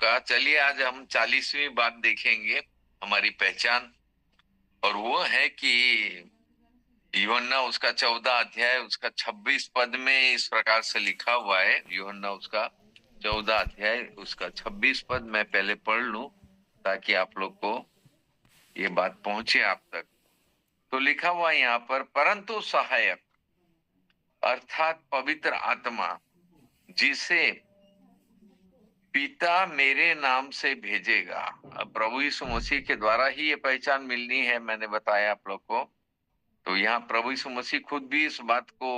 का। चलिए आज हम 40वीं बात देखेंगे, हमारी पहचान। और वो है कि यूहन्ना उसका 14 अध्याय उसका 26 पद में इस प्रकार से लिखा हुआ है। यूहन्ना उसका 14 अध्याय उसका 26 पद मैं पहले पढ़ लूं ताकि आप लोग को ये बात पहुंचे आप तक। तो लिखा हुआ है यहाँ पर, परंतु सहायक अर्थात पवित्र आत्मा जिसे पिता मेरे नाम से भेजेगा। अब प्रभु यीशु मसीह के द्वारा ही ये पहचान मिलनी है, मैंने बताया आप लोग को। तो यहाँ प्रभु यीशु मसीह खुद भी इस बात को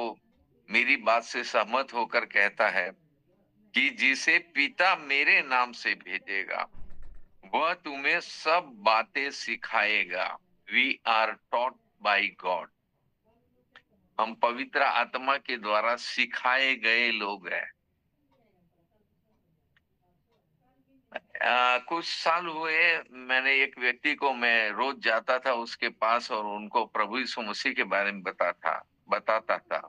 मेरी बात से सहमत होकर कहता है कि जिसे पिता मेरे नाम से भेजेगा वह तुम्हें सब बातें सिखाएगा। We are taught by God. हम पवित्र आत्मा के द्वारा सिखाए गए लोग हैं। कुछ साल हुए, मैंने एक व्यक्ति को, मैं रोज जाता था उसके पास और उनको प्रभु यीशु मसीह के बारे में बताता था।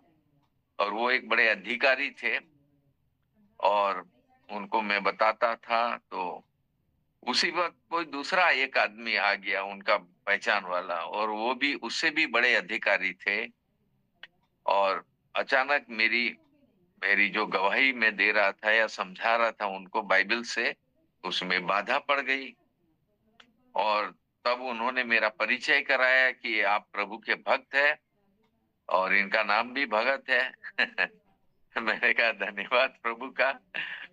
और वो एक बड़े अधिकारी थे और उनको मैं बताता था। तो उसी वक्त कोई दूसरा एक आदमी आ गया उनका पहचान वाला, और वो भी उससे भी बड़े अधिकारी थे। और अचानक मेरी मेरी जो गवाही मैं दे रहा था या समझा रहा था उनको बाइबल से, उसमें बाधा पड़ गई। और तब उन्होंने मेरा परिचय कराया कि आप प्रभु के भक्त हैं और इनका नाम भी भगत है। मैंने कहा धन्यवाद प्रभु का,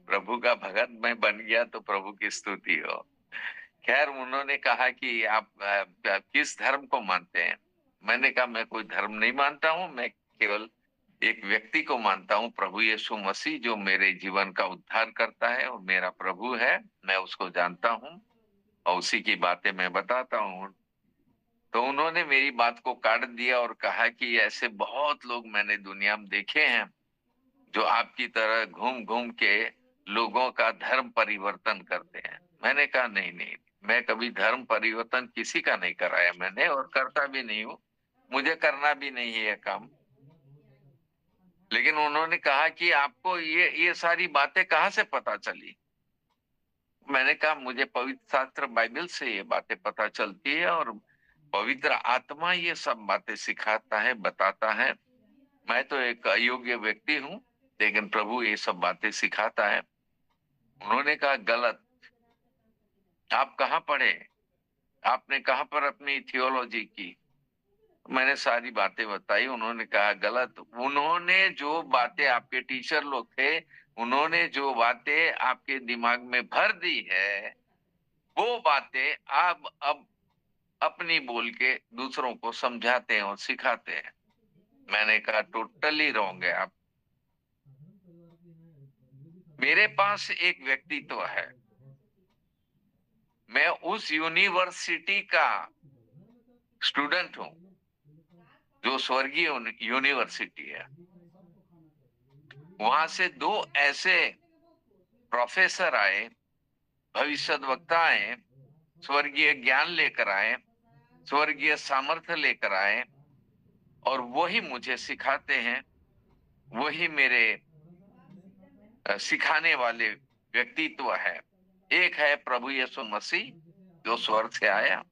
प्रभु का भगत मैं बन गया तो प्रभु की स्तुति हो। खैर उन्होंने कहा कि आप किस धर्म को मानते हैं। मैंने कहा मैं कोई धर्म नहीं मानता हूँ, मैं केवल एक व्यक्ति को मानता हूँ, प्रभु यीशु मसीह, जो मेरे जीवन का उद्धार करता है और मेरा प्रभु है। मैं उसको जानता हूँ और उसी की बातें मैं बताता हूँ। तो उन्होंने मेरी बात को काट दिया और कहा कि ऐसे बहुत लोग मैंने दुनिया में देखे हैं जो आपकी तरह घूम घूम के लोगों का धर्म परिवर्तन करते हैं। मैंने कहा नहीं नहीं, मैं कभी धर्म परिवर्तन किसी का नहीं कराया मैंने, और करता भी नहीं हूँ, मुझे करना भी नहीं है यह काम। लेकिन उन्होंने कहा कि आपको ये सारी बातें कहाँ से पता चली। मैंने कहा मुझे पवित्र शास्त्र बाइबल से ये बातें पता चलती है और पवित्र आत्मा ये सब बातें सिखाता है, बताता है। मैं तो एक अयोग्य व्यक्ति हूँ, लेकिन प्रभु ये सब बातें सिखाता है। उन्होंने कहा गलत, आप कहाँ पढ़े, आपने कहाँ पर अपनी थियोलॉजी की। मैंने सारी बातें बताई। उन्होंने कहा गलत, उन्होंने जो बातें, आपके टीचर लोग थे, उन्होंने जो बातें आपके दिमाग में भर दी है वो बातें आप अब अपनी बोल के दूसरों को समझाते हैं और सिखाते हैं। मैंने कहा टोटली रॉन्ग है आप। मेरे पास एक व्यक्तित्व है, मैं उस यूनिवर्सिटी का स्टूडेंट हूं जो स्वर्गीय यूनिवर्सिटी है। वहां से दो ऐसे प्रोफेसर आए, भविष्यद्वक्ता आए, स्वर्गीय ज्ञान लेकर आए, स्वर्गीय सामर्थ्य लेकर आए, और वही मुझे सिखाते हैं। वही मेरे सिखाने वाले व्यक्तित्व है। एक है प्रभु यीशु मसीह जो स्वर्ग से आया,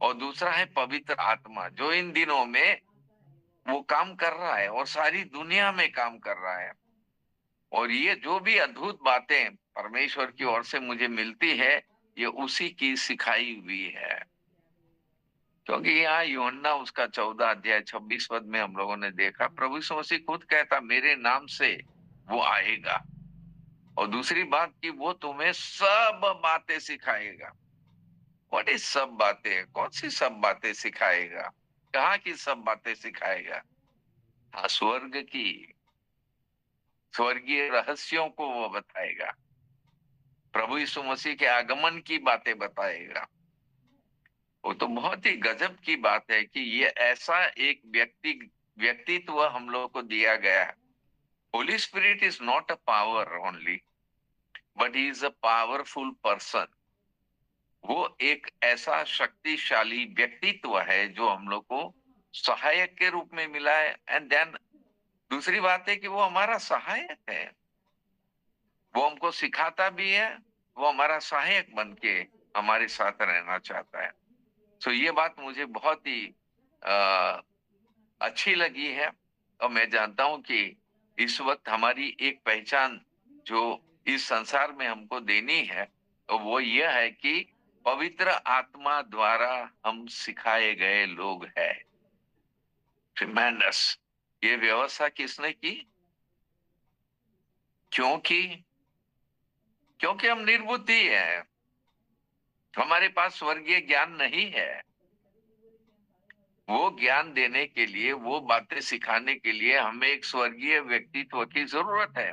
और दूसरा है पवित्र आत्मा जो इन दिनों में वो काम कर रहा है और सारी दुनिया में काम कर रहा है। और ये जो भी अद्भुत बातें परमेश्वर की ओर से मुझे मिलती है, ये उसी की सिखाई हुई है। क्योंकि यहाँ यूहन्ना उसका 14 अध्याय 26 पद में हम लोगों ने देखा, प्रभु यीशु मसीह खुद कहता मेरे नाम से वो आएगा, और दूसरी बात कि वो तुम्हें सब बातें सिखाएगा। व्हाट इज सब बातें, कौन सी सब बातें सिखाएगा, कहाँ की सब बातें सिखाएगा। हाँ, स्वर्ग की, स्वर्गीय रहस्यों को वो बताएगा, प्रभु यीशु मसीह के आगमन की बातें बताएगा। वो तो बहुत ही गजब की बात है कि ये ऐसा एक व्यक्तित्व हम लोगों को दिया गया है। Holi Spirit is not a power only, but he is a powerful person. वो एक ऐसा शक्तिशाली व्यक्तित्व है जो हम लोग को सहायक के रूप में मिला है। एंड देन दूसरी बात है कि वो हमारा सहायक है, वो हमको सिखाता भी है वो हमारा सहायक बन के हमारे साथ रहना चाहता है। तो ये बात मुझे बहुत ही अ, अच्छी लगी है, और मैं जानता हूं कि इस वक्त हमारी एक पहचान जो इस संसार में हमको देनी है, तो वो ये है कि पवित्र आत्मा द्वारा हम सिखाए गए लोग हैं। ट्रिमेंडस। ये व्यवस्था किसने की? क्योंकि क्योंकि हम निर्बुद्धि हैं, हमारे पास स्वर्गीय ज्ञान नहीं है। वो ज्ञान देने के लिए, वो बातें सिखाने के लिए हमें एक स्वर्गीय व्यक्तित्व की जरूरत है।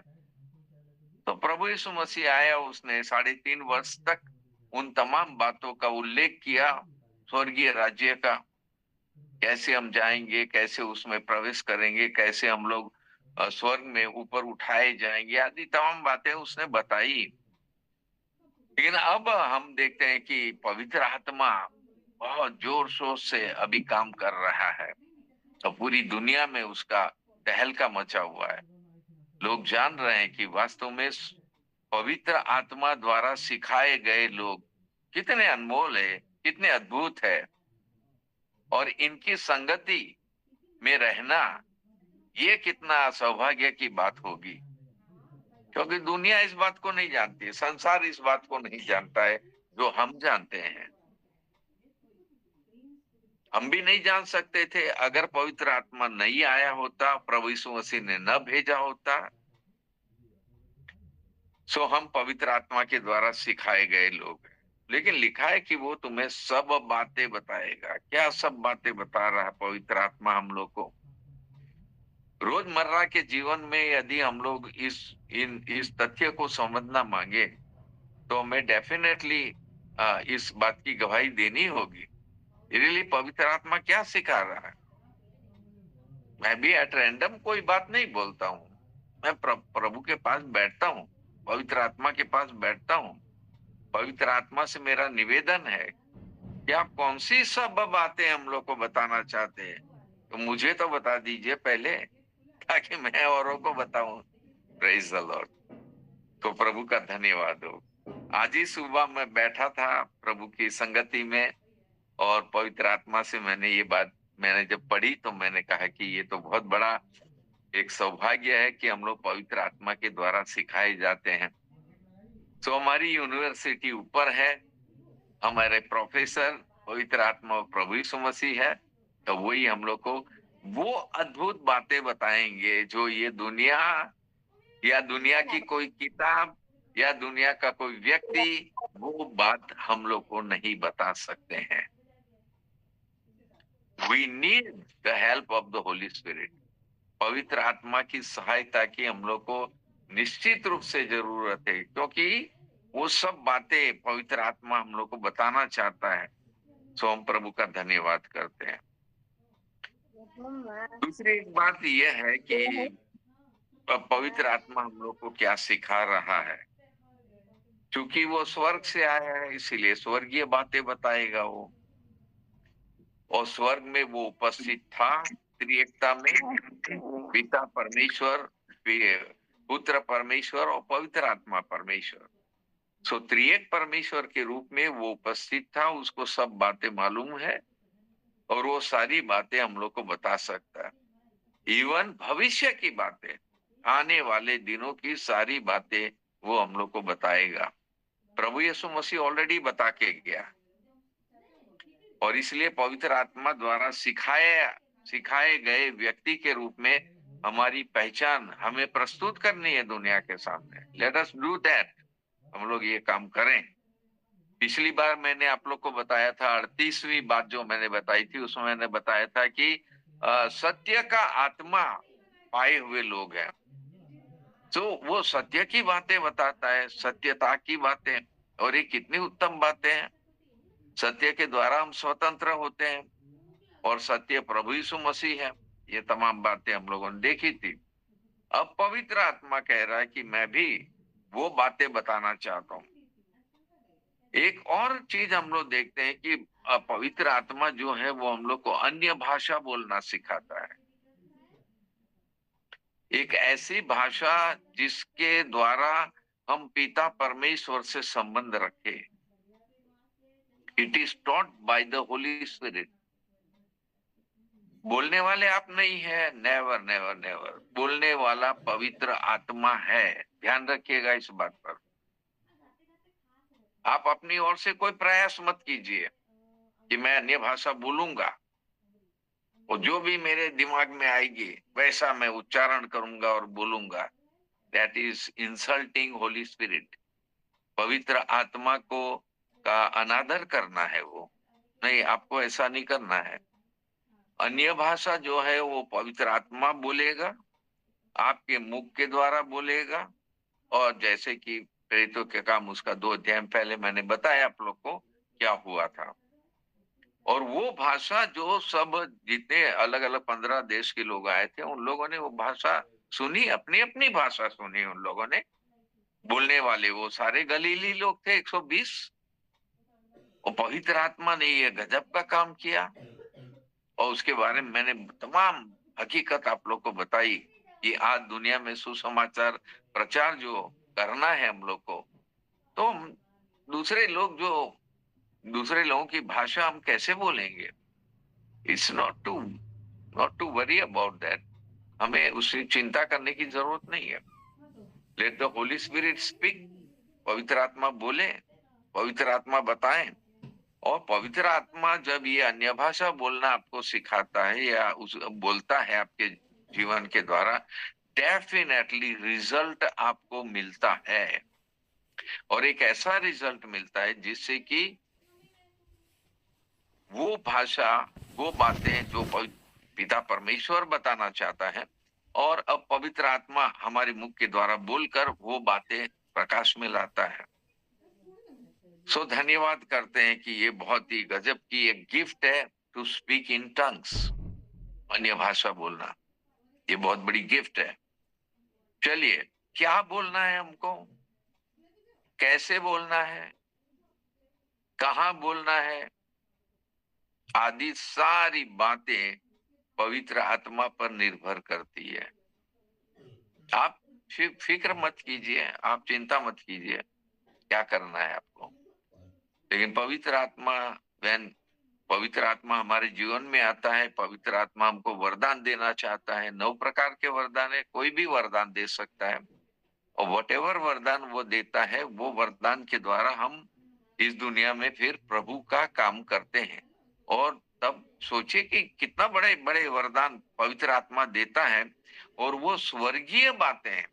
तो प्रभु यीशु मसीह आया, उसने 3.5 वर्ष तक उन तमाम बातों का उल्लेख किया, स्वर्गीय राज्य का, कैसे हम जाएंगे, कैसे उसमें प्रवेश करेंगे, कैसे हम लोग स्वर्ग में ऊपर उठाए जाएंगे, आदि तमाम बातें उसने बताई। लेकिन अब हम देखते हैं कि पवित्र आत्मा बहुत जोर शोर से अभी काम कर रहा है, और पूरी दुनिया में उसका तहलका मचा हुआ है। लोग जान रहे हैं कि वास्तव में पवित्र आत्मा द्वारा सिखाए गए लोग कितने अनमोल है, कितने अद्भुत है, और इनकी संगति में रहना ये कितना सौभाग्य की बात होगी। क्योंकि दुनिया इस बात को नहीं जानती है, संसार इस बात को नहीं जानता है जो हम जानते हैं। हम भी नहीं जान सकते थे अगर पवित्र आत्मा नहीं आया होता, प्रभु यीशु मसीह ने न भेजा होता। सो हम पवित्र आत्मा के द्वारा सिखाए गए लोग हैं। लेकिन लिखा है कि वो तुम्हें सब बातें बताएगा। क्या सब बातें बता रहा है पवित्र आत्मा हम लोग को? रोजमर्रा के जीवन में यदि हम लोग इस तथ्य को समझना मांगे, तो हमें डेफिनेटली इस बात की गवाही देनी होगी, रियली पवित्र आत्मा क्या सिखा रहा है। मैं भी एट रैंडम कोई बात नहीं बोलता हूँ। मैं प्रभु के पास बैठता हूँ, पवित्र आत्मा के पास बैठता हूँ। पवित्र आत्मा से मेरा निवेदन है कि आप कौन सी सब बातें हम लोग को बताना चाहते हैं, तो मुझे तो बता दीजिए पहले, ताकि मैं औरों को बताऊं। Praise the lord. तो प्रभु का धन्यवाद हो। आज ही सुबह मैं बैठा था प्रभु की संगति में, और पवित्र आत्मा से मैंने जब पढ़ी, तो मैंने कहा कि ये तो बहुत बड़ा एक सौभाग्य है कि हम लोग पवित्र आत्मा के द्वारा सिखाए जाते हैं। तो हमारी यूनिवर्सिटी ऊपर है, हमारे प्रोफेसर पवित्र आत्मा और प्रभु यीशु मसीह है, तो वही हम लोग को वो अद्भुत बातें बताएंगे जो ये दुनिया या दुनिया की कोई किताब या दुनिया का कोई व्यक्ति वो बात हम लोग को नहीं बता सकते हैं। We need the help of the Holy Spirit. पवित्र आत्मा की सहायता की हम लोग को निश्चित रूप से जरूरत है, क्योंकि वो सब बातें पवित्र आत्मा हम लोग को बताना चाहता है। सो हम प्रभु का धन्यवाद करते हैं। दूसरी एक बात यह है कि पवित्र आत्मा हम लोग को क्या सिखा रहा है। क्योंकि वो स्वर्ग से आया है, इसीलिए स्वर्गीय बातें बताएगा वो, और स्वर्ग में वो उपस्थित था त्रिएकता में, पिता परमेश्वर, पुत्र परमेश्वर और पवित्र आत्मा परमेश्वर। सो त्रिएक परमेश्वर के रूप में वो उपस्थित था, उसको सब बातें मालूम है, और वो सारी बातें हम लोग को बता सकता है। इवन भविष्य की बातें, आने वाले दिनों की सारी बातें वो हम लोग को बताएगा। प्रभु यीशु मसीह ऑलरेडी बता के गया, और इसलिए पवित्र आत्मा द्वारा सिखाए गए व्यक्ति के रूप में हमारी पहचान हमें प्रस्तुत करनी है दुनिया के सामने। Let us do that. हम लोग ये काम करें। पिछली बार मैंने आप लोग को बताया था, 38वीं बात जो मैंने बताई थी, उसमें मैंने बताया था कि सत्य का आत्मा पाए हुए लोग हैं। तो वो सत्य की बातें बताता है, सत्यता की बातें, और ये कितनी उत्तम बातें हैं। सत्य के द्वारा हम स्वतंत्र होते हैं, और सत्य प्रभु यीशु मसीह है। ये तमाम बातें हम लोगों ने देखी थी। अब पवित्र आत्मा कह रहा है कि मैं भी वो बातें बताना चाहता हूँ। एक और चीज हम लोग देखते हैं कि पवित्र आत्मा जो है वो हम लोग को अन्य भाषा बोलना सिखाता है। एक ऐसी भाषा जिसके द्वारा हम पिता परमेश्वर से संबंध रखें। It is taught by the Holy spirit. बोलने वाले आप नहीं है, नेवर नेवर नेवर। बोलने वाला पवित्र आत्मा है, ध्यान रखिएगा इस बात पर। आप अपनी ओर से कोई प्रयास मत कीजिए कि मैं अन्य भाषा बोलूंगा और जो भी मेरे दिमाग में आएगी वैसा मैं उच्चारण करूंगा और बोलूंगा। That is insulting Holi Spirit. पवित्र आत्मा को का अनादर करना है वो। नहीं, आपको ऐसा नहीं करना है। अन्य भाषा जो है वो पवित्र आत्मा बोलेगा, आपके मुख के द्वारा बोलेगा। और जैसे कि प्रेरितों के काम उसका 2 अध्याय पहले मैंने बताया आप लोग को क्या हुआ था। और वो भाषा जो सब जितने अलग अलग 15 देश के लोग आए थे, उन लोगों ने वो भाषा सुनी, अपनी अपनी भाषा सुनी उन लोगों ने। बोलने वाले वो सारे गलीली लोग थे, 120। और पवित्र आत्मा ने ये गजब का काम किया। और उसके बारे में मैंने तमाम हकीकत आप लोग को बताई कि आज दुनिया में सुसमाचार प्रचार जो करना है हम लोग को, तो दूसरे लोग जो दूसरे लोगों की भाषा हम कैसे बोलेंगे? It's not to worry about that. हमें उसकी चिंता करने की जरूरत नहीं है। Let the Holy Spirit speak. पवित्र आत्मा बोले, पवित्र आत्मा बताएं। और पवित्र आत्मा जब ये अन्य भाषा बोलना आपको सिखाता है या उस बोलता है आपके जीवन के द्वारा, डेफिनेटली रिजल्ट आपको मिलता है। और एक ऐसा रिजल्ट मिलता है जिससे कि वो भाषा, वो बातें जो पिता परमेश्वर बताना चाहता है, और अब पवित्र आत्मा हमारे मुख के द्वारा बोलकर वो बातें प्रकाश में लाता है। सो धन्यवाद करते हैं कि ये बहुत ही गजब की एक गिफ्ट है, टू स्पीक इन टंग्स, अन्य भाषा बोलना। ये बहुत बड़ी गिफ्ट है। चलिए, क्या बोलना है हमको, कैसे बोलना है, कहाँ बोलना है, आदि सारी बातें पवित्र आत्मा पर निर्भर करती है। आप फिक्र मत कीजिए, आप चिंता मत कीजिए क्या करना है आपको। लेकिन पवित्र आत्मा हमारे जीवन में आता है, पवित्र आत्मा हमको वरदान देना चाहता है। 9 प्रकार के वरदान है, कोई भी वरदान दे सकता है। और वटेवर वरदान वो देता है, वो वरदान के द्वारा हम इस दुनिया में फिर प्रभु का काम करते हैं। और तब सोचिए कि कितना बड़े बड़े वरदान पवित्र आत्मा देता है। और वो स्वर्गीय बातें हैं,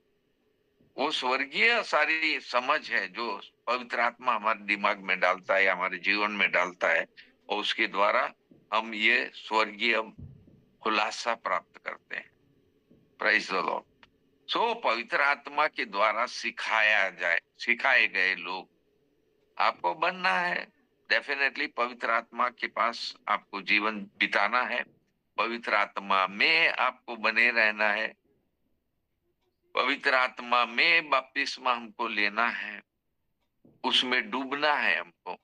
वो स्वर्गीय सारी समझ है जो पवित्र आत्मा हमारे दिमाग में डालता है, हमारे जीवन में डालता है। और उसके द्वारा हम ये स्वर्गीय खुलासा प्राप्त करते हैं। Praise the Lord. सो पवित्र आत्मा के द्वारा सिखाए गए लोग आपको बनना है। डेफिनेटली पवित्र आत्मा के पास आपको जीवन बिताना है, पवित्र आत्मा में आपको बने रहना है, पवित्र आत्मा में बपतिस्मा हमको लेना है, उसमें डूबना है हमको।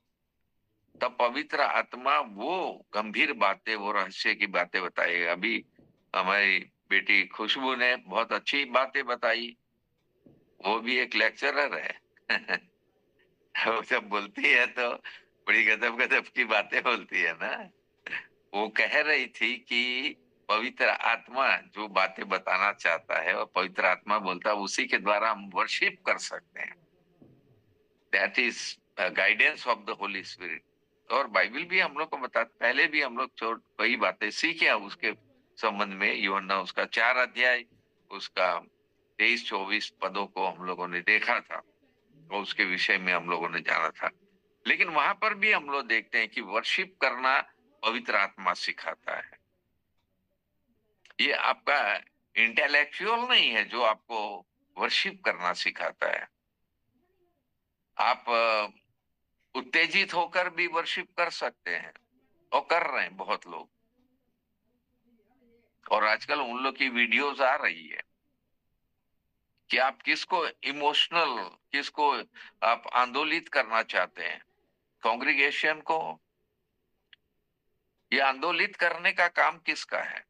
तब पवित्र आत्मा वो गंभीर बातें, वो रहस्य की बातें बताएगा। अभी हमारी बेटी खुशबू ने बहुत अच्छी बातें बताई। वो भी एक लेक्चरर है। वो जब बोलती है तो बड़ी गजब गजब की बातें बोलती है ना। वो कह रही थी कि पवित्र आत्मा जो बातें बताना चाहता है और पवित्र आत्मा बोलता है, उसी के द्वारा हम वर्शिप कर सकते हैं। That is guidance of the Holy spirit. और बाइबल भी हम लोग को पहले भी हम लोग कई बातें सीखे हैं उसके संबंध में। यूहन्ना उसका 4 अध्याय, उसका 23-24 पदों को हम लोगों ने देखा था और उसके विषय में हम लोगों ने जाना था। लेकिन वहां पर भी हम लोग देखते हैं कि वर्शिप करना पवित्र आत्मा सिखाता है। ये आपका इंटेलेक्चुअल नहीं है जो आपको वर्शिप करना सिखाता है। आप उत्तेजित होकर भी वर्शिप कर सकते हैं, और कर रहे हैं बहुत लोग। और आजकल उन लोग की वीडियोस आ रही है कि आप किसको आप आंदोलित करना चाहते हैं, कांग्रीगेशन को। ये आंदोलित करने का काम किसका है?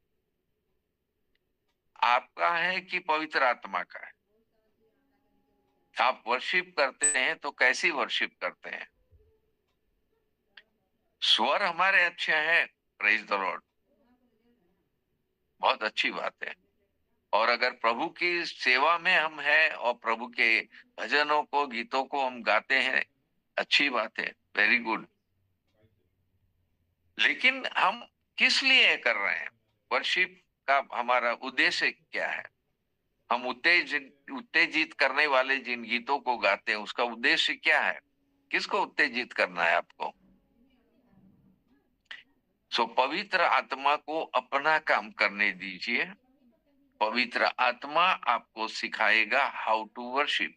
आपका है कि पवित्र आत्मा का है? आप वर्शिप करते हैं तो कैसी वर्शिप करते हैं? स्वर हमारे अच्छे हैं, प्रेज द लॉर्ड, बहुत अच्छी बात है। और अगर प्रभु की सेवा में हम हैं और प्रभु के भजनों को, गीतों को हम गाते हैं, अच्छी बात है, वेरी गुड। लेकिन हम किस लिए कर रहे हैं? वर्शिप का हमारा उद्देश्य क्या है? हम उत्तेजित करने वाले जिन गीतों को गाते हैं उसका उद्देश्य क्या है? किसको उत्तेजित करना है आपको? सो पवित्र आत्मा को अपना काम करने दीजिए। पवित्र आत्मा आपको सिखाएगा हाउ टू वर्शिप।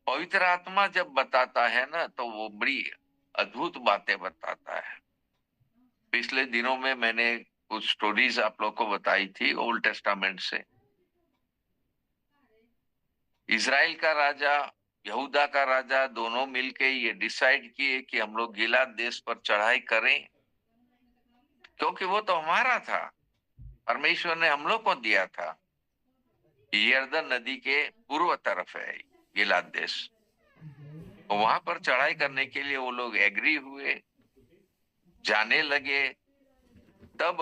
पवित्र आत्मा जब बताता है ना तो वो बड़ी अद्भुत बातें बताता है। पिछले दिनों में मैंने कुछ स्टोरीज आप लोग को बताई थी ओल्ड टेस्टामेंट से। इज़राइल का राजा, यहूदा का राजा, दोनों मिलके ये डिसाइड किए कि हम लोग गिलाद देश पर चढ़ाई करें, क्योंकि वो तो हमारा था, परमेश्वर ने हम लोग को दिया था। यरदन नदी के पूर्व तरफ है गिलाद देश। तो वहां पर चढ़ाई करने के लिए वो लोग एग्री हुए, जाने लगे। तब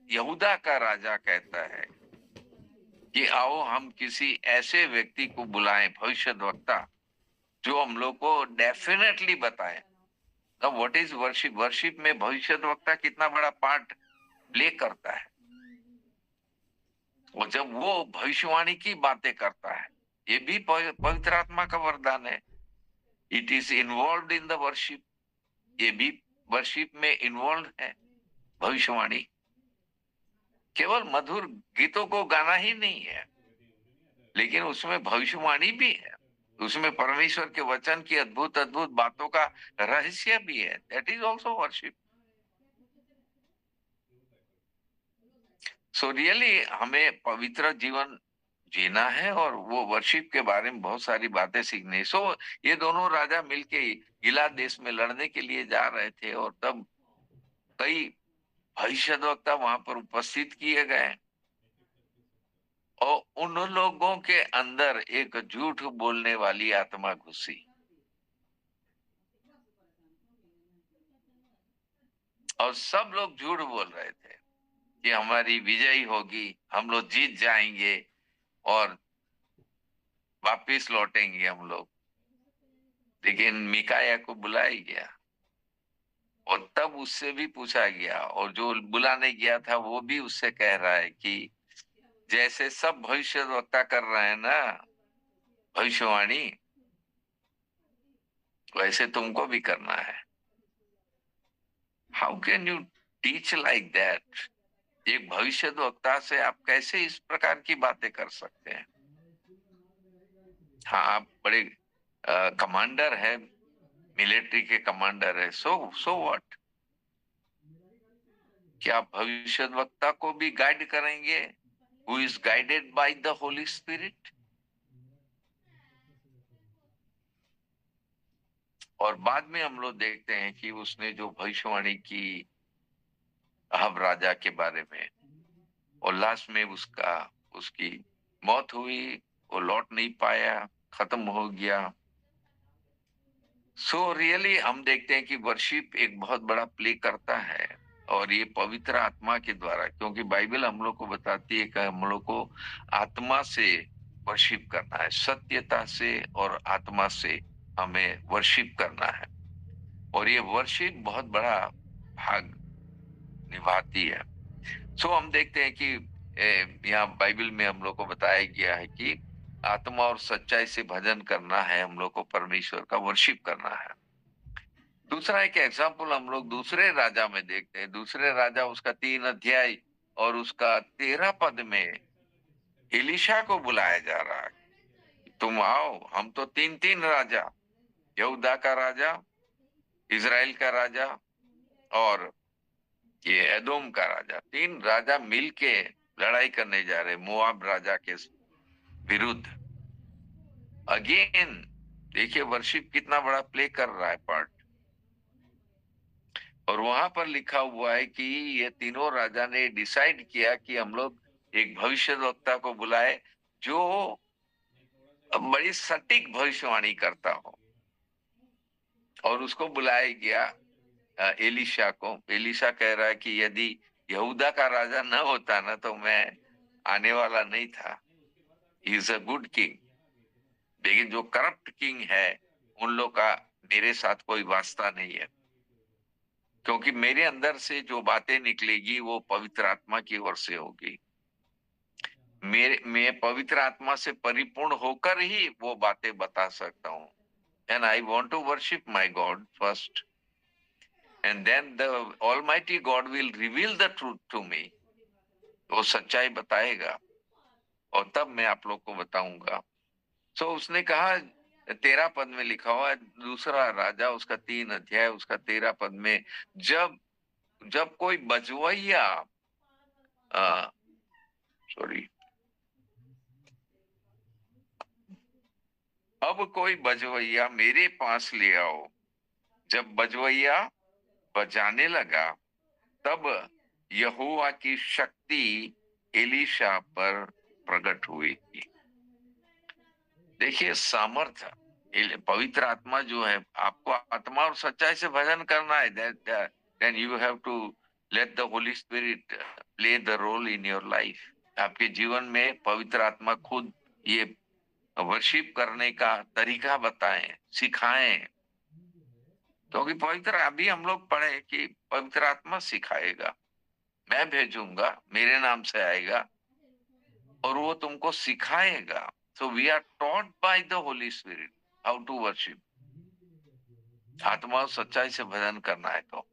यहूदा का राजा कहता है कि आओ हम किसी ऐसे व्यक्ति को बुलाएं, भविष्यद्वक्ता, जो हम लोग को डेफिनेटली बताए अब व्हाट इज वर्शिप। वर्शिप में भविष्यद्वक्ता कितना बड़ा पार्ट प्ले करता है। और जब वो भविष्यवाणी की बातें करता है, ये भी पवित्र आत्मा का वरदान है। It is involve in the worship, ये भी वर्शिप में इन्वॉल्व है। भविष्यवाणी केवल मधुर गीतों को गाना ही नहीं है, लेकिन उसमें भविष्यवाणी भी है। उसमें परमेश्वर के वचन की अद्भुत अद्भुत बातों का रहस्य भी है। That is also worship. So really हमें पवित्र जीवन जीना है और वो वर्शिप के बारे में बहुत सारी बातें सीखनी। सो ये दोनों राजा मिलके गिलाद देश में लड़ने के लिए जा रहे थे और तब कई भविष्यद्वक्ता वहां पर उपस्थित किए गए और उन लोगों के अंदर एक झूठ बोलने वाली आत्मा घुसी और सब लोग झूठ बोल रहे थे कि हमारी विजय होगी, हम लोग जीत जाएंगे और वापिस लौटेंगे हम लोग। लेकिन मिकाया को बुलाया गया और तब उससे भी पूछा गया, और जो बुलाने गया था वो भी उससे कह रहा है कि जैसे सब भविष्यद्वक्ता कर रहे हैं ना भविष्यवाणी, वैसे तुमको भी करना है। How can you teach like that? एक भविष्यद्वक्ता से आप कैसे इस प्रकार की बातें कर सकते हैं? हाँ, आप बड़े कमांडर है, मिलिट्री के कमांडर है, सो व्हाट? क्या आप भविष्यद्वक्ता को भी गाइड करेंगे who is guided by the Holy spirit? और बाद में हम लोग देखते हैं कि उसने जो भविष्यवाणी की अहब राजा के बारे में, और लास्ट में उसकी मौत हुई, वो लौट नहीं पाया, खत्म हो गया। सो रियली हम देखते हैं कि वर्शिप एक बहुत बड़ा प्ले करता है, और ये पवित्र आत्मा के द्वारा, क्योंकि बाइबल हम लोग को बताती है कि हम लोग को आत्मा से वर्शिप करना है, सत्यता से और आत्मा से हमें वर्शिप करना है। और ये वर्शिप बहुत बड़ा भाग निभाती है। सो हम देखते हैं कि यहाँ बाइबल में हम लोग को बताया गया है कि आत्मा और सच्चाई से भजन करना है, हम लोग को परमेश्वर का वर्शिप करना है। दूसरा एक एग्जाम्पल हम लोग दूसरे राजा में देखते हैं। दूसरे राजा उसका 3 अध्याय और उसका 13 पद में एलीशा को बुलाया जा रहा है, तुम आओ, हम तो 3 राजा, यहूदा का राजा, इज़राइल का राजा और ये एदोम का राजा, 3 राजा मिलके लड़ाई करने जा रहे मोआब राजा के विरुद्ध। अगेन देखिए वर्शिप कितना बड़ा प्ले कर रहा है पार्ट। और वहां पर लिखा हुआ है कि ये तीनों राजा ने डिसाइड किया कि हम लोग एक भविष्यद्वक्ता को बुलाए जो बड़ी सटीक भविष्यवाणी करता हो, और उसको बुलाया गया एलीशा को। एलीशा कह रहा है कि यदि यहूदा का राजा न होता ना तो मैं आने वाला नहीं था। He is a good king, लेकिन जो करप्ट किंग है उन लोग का मेरे साथ कोई वास्ता नहीं है, क्योंकि मेरे अंदर से जो बातें निकलेगी वो पवित्र आत्मा की ओर से होगी। मैं पवित्र आत्मा से परिपूर्ण होकर ही वो बातें बता सकता हूँ। And I want to worship my God first, and then the almighty God will reveal the truth to me. वो सच्चाई बताएगा और तब मैं आप लोग को बताऊंगा। सो उसने कहा, 13 पद में लिखा हुआ है, दूसरा राजा उसका 3 अध्याय उसका 13 पद में, जब जब कोई बजवैया, सॉरी, अब कोई बजवैया मेरे पास ले आओ। जब बजवैया बजाने लगा तब यहोवा की शक्ति एलीशा पर प्रकट हुई। देखिए सामर्थ्य, पवित्र आत्मा जो है, आपको आत्मा और सच्चाई से भजन करना है, then you have to let the Holy Spirit play the role in your life. आपके जीवन में पवित्र आत्मा खुद ये वर्शिप करने का तरीका बताएं, सिखाएं। क्योंकि पवित्र, अभी हम लोग पढ़े कि पवित्र आत्मा सिखाएगा, मैं भेजूंगा, मेरे नाम से आएगा और वो तुमको सिखाएगा। So we are taught by the Holy Spirit how to worship. आत्मा और सच्चाई से भजन करना है तो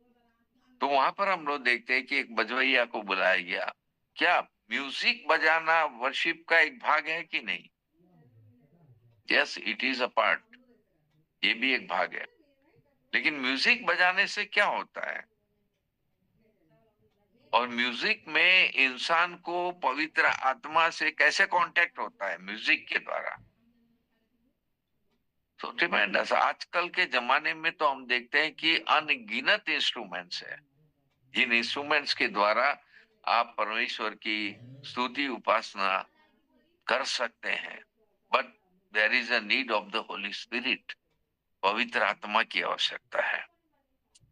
वहां पर हम लोग देखते हैं कि एक बजवैया को बुलाया गया। क्या म्यूजिक बजाना वर्शिप का एक भाग है कि नहीं? Yes, it is a part, ये भी एक भाग है। लेकिन म्यूजिक बजाने से क्या होता है, और म्यूजिक में इंसान को पवित्र आत्मा से कैसे कांटेक्ट होता है? म्यूजिक के द्वारा। तो ट्रिमेंडस, आजकल के जमाने में तो हम देखते हैं कि अनगिनत इंस्ट्रूमेंट्स है, जिन इंस्ट्रूमेंट्स के द्वारा आप परमेश्वर की स्तुति उपासना कर सकते हैं। But there is a need of the Holy Spirit. पवित्र आत्मा की आवश्यकता है।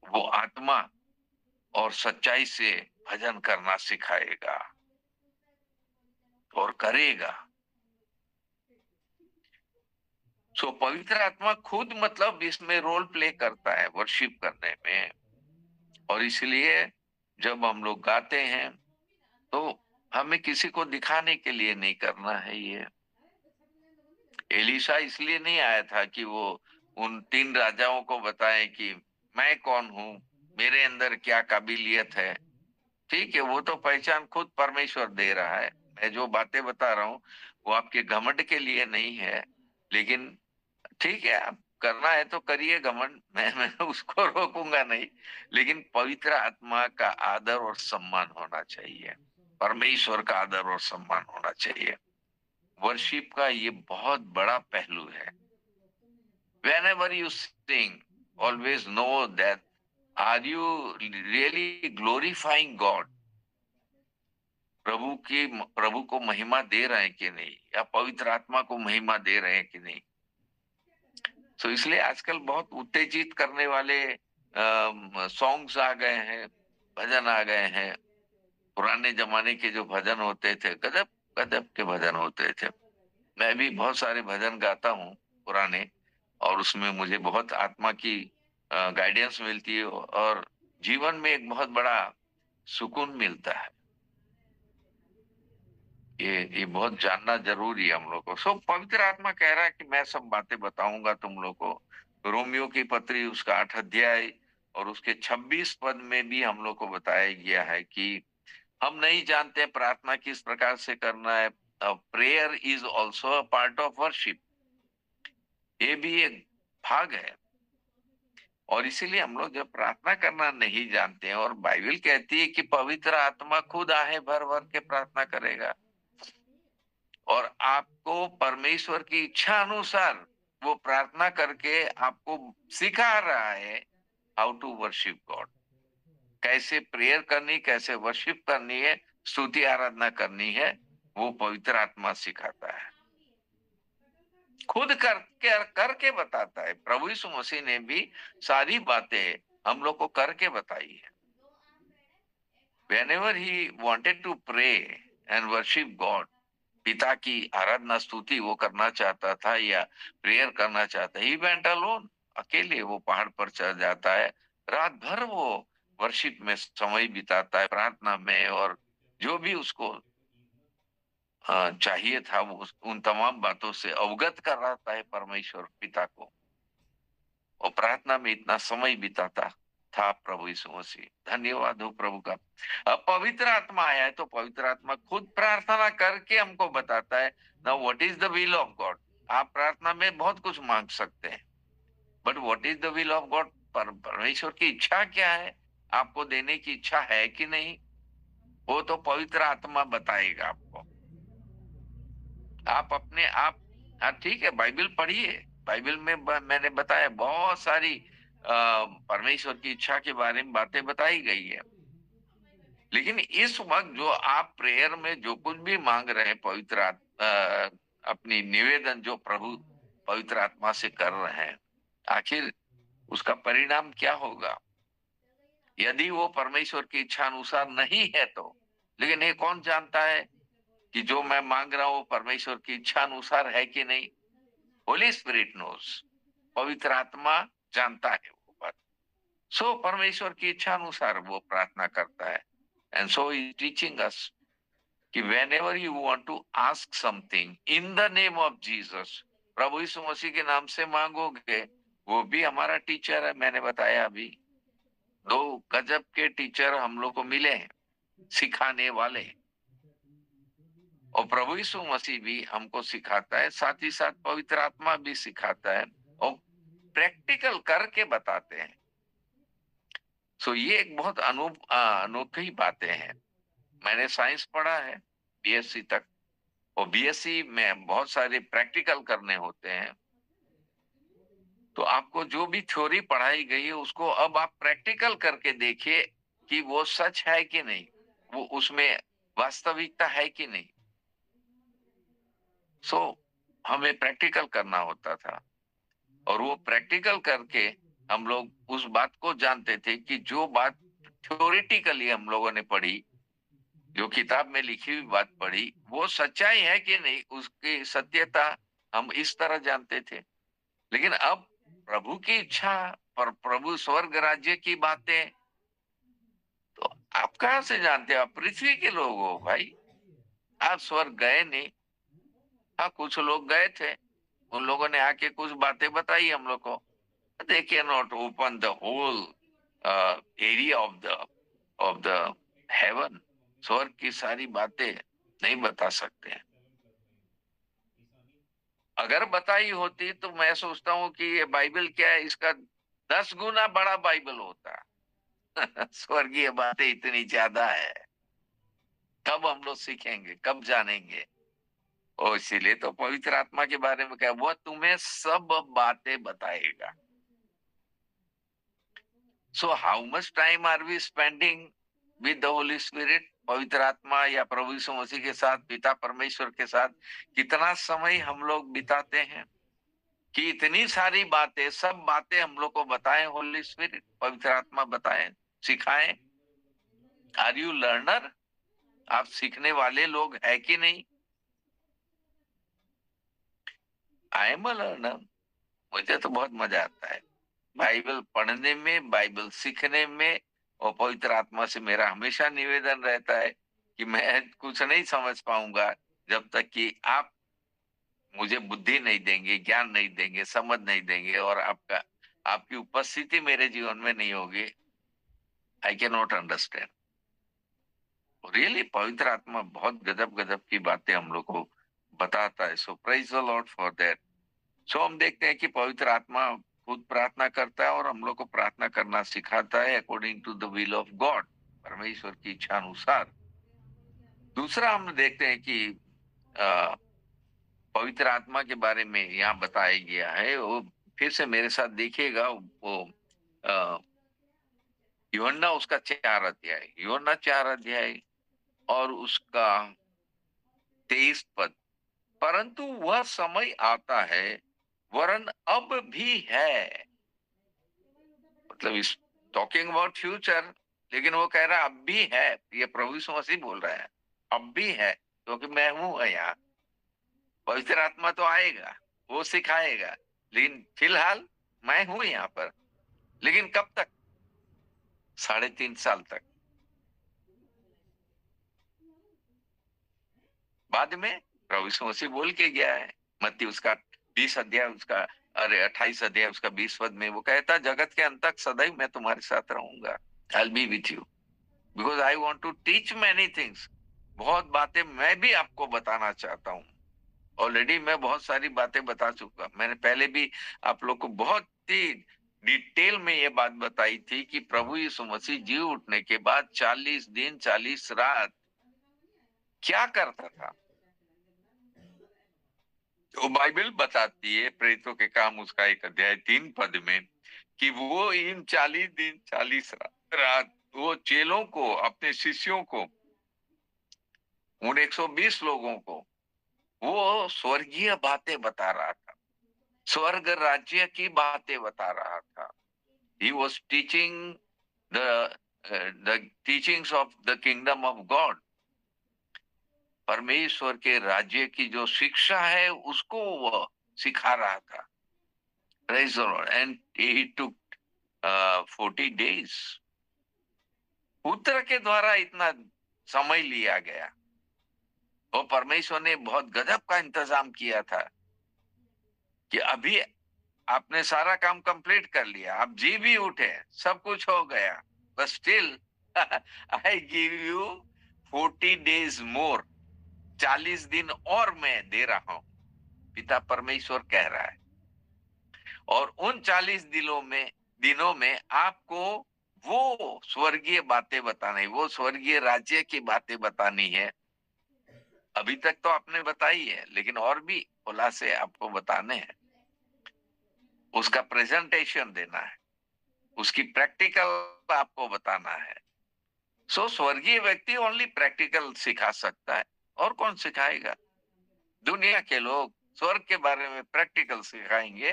वो आत्मा और सच्चाई से भजन करना सिखाएगा और करेगा। सो पवित्र आत्मा खुद मतलब इसमें रोल प्ले करता है वर्शिप करने में। और इसलिए जब हम लोग गाते हैं तो हमें किसी को दिखाने के लिए नहीं करना है। ये एलीशा इसलिए नहीं आया था कि वो उन 3 राजाओं को बताए कि मैं कौन हूं, मेरे अंदर क्या काबिलियत है। ठीक है, वो तो पहचान खुद परमेश्वर दे रहा है। मैं जो बातें बता रहा हूँ वो आपके घमंड के लिए नहीं है। लेकिन ठीक है, आप करना है तो करिए घमंड, मैं उसको रोकूंगा नहीं। लेकिन पवित्र आत्मा का आदर और सम्मान होना चाहिए, परमेश्वर का आदर और सम्मान होना चाहिए। वर्शिप का ये बहुत बड़ा पहलू है। Whenever you sing, always know that are you really glorifying God? प्रभु को महिमा दे रहे हैं कि नहीं, या पवित्र आत्मा को महिमा दे रहे हैं कि नहीं। तो इसलिए आजकल बहुत उत्तेजित करने वाले सॉन्ग्स आ गए हैं, भजन आ गए हैं। पुराने जमाने के जो भजन होते थे, गजब गजब के भजन होते थे। मैं भी बहुत सारे भजन गाता हूँ पुराने, और उसमें मुझे बहुत आत्मा की गाइडेंस मिलती है और जीवन में एक बहुत बड़ा सुकून मिलता है। ये बहुत जानना जरूरी है हम लोग को। सो पवित्र आत्मा कह रहा है कि मैं सब बातें बताऊंगा तुम लोग को। रोमियो की पत्री उसका 8 अध्याय और उसके 26 पद में भी हम लोग को बताया गया है कि हम नहीं जानते प्रार्थना किस प्रकार से करना है। Prayer is also a part of worship, ये भी एक भाग है। और इसीलिए हम लोग जब प्रार्थना करना नहीं जानते हैं, और बाइबल कहती है कि पवित्र आत्मा खुद आहे भर भर के प्रार्थना करेगा और आपको परमेश्वर की इच्छा अनुसार वो प्रार्थना करके आपको सिखा रहा है हाउ टू वर्शिप गॉड, कैसे प्रेयर करनी, कैसे वर्शिप करनी है, स्तुति आराधना करनी है। वो पवित्र आत्मा सिखाता है, खुद करके बताता है। प्रभु यीशु मसीह ने भी सारी बातें हम लोग को करके बताई है। Whenever he wanted to pray and worship God, पिता की आराधना स्तुति वो करना चाहता था या प्रेयर करना चाहता है, he went alone, अकेले वो पहाड़ पर चढ़ जाता है, रात भर वो वर्शिप में समय बिताता है, प्रार्थना में, और जो भी उसको चाहिए था वो उन तमाम बातों से अवगत कर रहा है परमेश्वर पिता को, और प्रार्थना में इतना समय बिताता था प्रभु यीशु मसीह। धन्यवाद हो प्रभु का। अब पवित्र आत्मा आया है तो पवित्र आत्मा खुद प्रार्थना करके हमको बताता है ना what is the will of God. आप प्रार्थना में बहुत कुछ मांग सकते हैं, but what is the will of God, परमेश्वर की इच्छा क्या है, आपको देने की इच्छा है कि नहीं, वो तो पवित्र आत्मा बताएगा आपको। आप अपने आप, हाँ ठीक है, बाइबल पढ़िए, बाइबल में मैंने बताया बहुत सारी परमेश्वर की इच्छा के बारे में बातें बताई गई है। लेकिन इस वक्त जो आप प्रेयर में जो कुछ भी मांग रहे हैं अपनी निवेदन जो प्रभु पवित्र आत्मा से कर रहे हैं, आखिर उसका परिणाम क्या होगा? यदि वो परमेश्वर की इच्छा अनुसार नहीं है तो, लेकिन ये कौन जानता है कि जो मैं मांग रहा हूं परमेश्वर की इच्छा अनुसार है कि नहीं? होली स्पिरिट नोस, पवित्र आत्मा जानता है वो बात। सो परमेश्वर की इच्छा अनुसार वो प्रार्थना करता है। And so he teaching us कि whenever you want to ask something in the name of Jesus, प्रभु यीशु मसीह के नाम से मांगोगे, वो भी हमारा टीचर है। मैंने बताया अभी 2 गजब के टीचर हम लोग को मिले हैं, सिखाने वाले, और प्रभु यीशु मसीह भी हमको सिखाता है, साथ ही साथ पवित्र आत्मा भी सिखाता है और प्रैक्टिकल करके बताते हैं। सो ये एक बहुत अनोखी बातें हैं। मैंने साइंस पढ़ा है बीएससी तक, और बीएससी में बहुत सारे प्रैक्टिकल करने होते हैं। तो आपको जो भी थ्योरी पढ़ाई गई है उसको अब आप प्रैक्टिकल करके देखिए कि वो सच है कि नहीं, वो उसमें वास्तविकता है कि नहीं। सो हमें प्रैक्टिकल करना होता था, और वो प्रैक्टिकल करके हम लोग उस बात को जानते थे कि जो बात थ्योरेटिकली हम लोगों ने पढ़ी, जो किताब में लिखी हुई बात पढ़ी, वो सच्चाई है कि नहीं, उसकी सत्यता हम इस तरह जानते थे। लेकिन अब प्रभु की इच्छा पर प्रभु स्वर्ग राज्य की बातें तो आप कहां से जानते हो? आप पृथ्वी के लोग हो भाई, आप स्वर्ग गए नहीं। हाँ, कुछ लोग गए थे, उन लोगों ने आके कुछ बातें बताई हम लोग को। They can not open the whole area of the heaven. स्वर्ग की सारी बातें नहीं बता सकते हैं। अगर बताई होती तो मैं सोचता हूँ कि ये बाइबल क्या है, इसका 10 गुना बड़ा बाइबल होता। स्वर्गीय बातें इतनी ज्यादा है, कब हम लोग सीखेंगे, कब जानेंगे? और इसीलिए तो पवित्र आत्मा के बारे में क्या, वो तुम्हें सब बातें बताएगा। So how much time are we spending with the Holy Spirit? पवित्र आत्मा या प्रभु यीशु मसीह के साथ, पिता परमेश्वर के साथ कितना समय हम लोग बिताते हैं कि इतनी सारी बातें, सब बातें हम लोग को बताएं होली स्पिरिट, पवित्र आत्मा बताएं, सिखाएं। Are you learner? आप सीखने वाले लोग है कि नहीं? I am a learner. मुझे तो बहुत मजा आता है बाइबल पढ़ने में, बाइबल सीखने में, और पवित्र आत्मा से मेरा हमेशा निवेदन रहता है कि मैं कुछ नहीं समझ पाऊंगा जब तक कि आप मुझे बुद्धि नहीं देंगे, ज्ञान नहीं देंगे, समझ नहीं देंगे, और आपकी उपस्थिति मेरे जीवन में नहीं होगी। I can not understand. Really पवित्र आत्मा बहुत गजब गजब की बातें हम लोग को बताता है। So praise the lord for that. So हम देखते हैं कि पवित्र आत्मा खुद प्रार्थना करता है और हम लोग को प्रार्थना करना सिखाता है according to the will of God, परमेश्वर की इच्छा अनुसार। दूसरा हम देखते हैं कि पवित्र आत्मा के बारे में यहाँ बताया गया है, वो फिर से मेरे साथ देखिएगा, वो यूहन्ना उसका 4 अध्याय, यूहन्ना 4 अध्याय और उसका 23 पद, परंतु वह समय आता है, वरन अब भी है। मतलब इस टॉकिंग अबाउट फ्यूचर, लेकिन वो कह रहा है अब भी है। ये प्रभु यीशु मसीह बोल रहा है, अब भी है, क्योंकि मैं हूं यहाँ। पवित्र आत्मा तो आएगा, वो सिखाएगा, लेकिन फिलहाल मैं हूं यहाँ पर। लेकिन कब तक? 3.5 साल तक। बाद में प्रभु यीशु मसीह बोल के गया है, मत्ती उसका 20 अध्याय उसका, अरे 28 अध्याय उसका 20 पद में वो कहता, जगत के अंत तक सदैव मैं तुम्हारे साथ रहूंगा। I be with you because I want to teach many things. बहुत बातें मैं भी आपको बताना चाहता हूँ। ऑलरेडी मैं बहुत सारी बातें बता चुका। मैंने पहले भी आप लोग को बहुत ही डिटेल में ये बात बताई थी कि प्रभु यीशु मसीह जी उठने के बाद 40 दिन 40 रात क्या करता था। तो बाइबल बताती है, प्रेरितों के काम उसका 1 अध्याय 3 पद में, कि वो इन 40 दिन 40 रात वो चेलों को, अपने शिष्यों को, उन 120 लोगों को वो स्वर्गीय बातें बता रहा था, स्वर्ग राज्य की बातें बता रहा था। He was teaching the teachings of the kingdom of God। परमेश्वर के राज्य की जो शिक्षा है उसको वो सिखा रहा था। Praise the Lord। And he took 40 days। पुत्र के द्वारा इतना समय लिया गया, और परमेश्वर ने बहुत गजब का इंतजाम किया था कि अभी आपने सारा काम कंप्लीट कर लिया, आप जी भी उठे, सब कुछ हो गया, but still I give you 40 days more. 40 दिन और मैं दे रहा हूं, पिता परमेश्वर कह रहा है। और उन 40 दिनों में आपको वो स्वर्गीय बातें बतानी, वो स्वर्गीय राज्य की बातें बतानी है। अभी तक तो आपने बताई है, लेकिन और भी खुलासे आपको बताने हैं। उसका प्रेजेंटेशन देना है, उसकी प्रैक्टिकल आपको बताना है। सो स्वर्गीय व्यक्ति ओनली प्रैक्टिकल सिखा सकता है, और कौन सिखाएगा? दुनिया के लोग स्वर्ग के बारे में प्रैक्टिकल सिखाएंगे?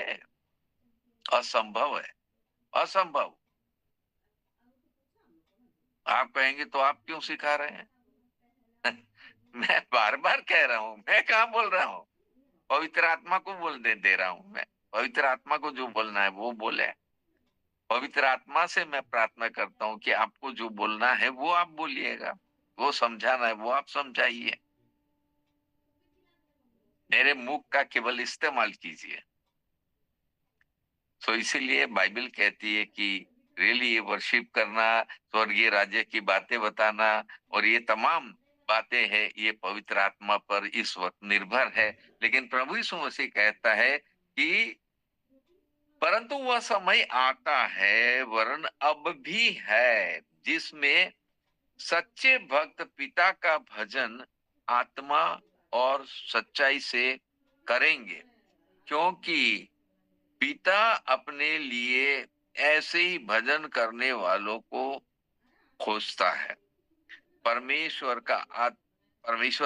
असंभव है, असंभव। आप कहेंगे तो आप क्यों सिखा रहे हैं? मैं बार बार कह रहा हूं, मैं कहाँ बोल रहा हूँ? पवित्र आत्मा को बोल दे रहा हूं मैं। पवित्र आत्मा को जो बोलना है वो बोले। पवित्र आत्मा से मैं प्रार्थना करता हूं कि आपको जो बोलना है वो आप बोलिएगा, वो समझाना है वो आप समझाइए। मेरे मुख का केवल इस्तेमाल कीजिए। तो इसीलिए बाइबल कहती है कि रियली ये वर्शिप करना, स्वर्गीय राज्य की बातें बताना, और ये तमाम बातें हैं, ये पवित्र आत्मा पर इस वक्त निर्भर है। लेकिन प्रभु यीशु मसीह कहता है कि परंतु वह समय आता है, वरन अब भी है, जिसमें सच्चे भक्त पिता का भजन आत्मा और सच्चाई से करेंगे, क्योंकि पिता अपने लिए ऐसे ही भजन करने वालों को खोजता है। परमेश्वर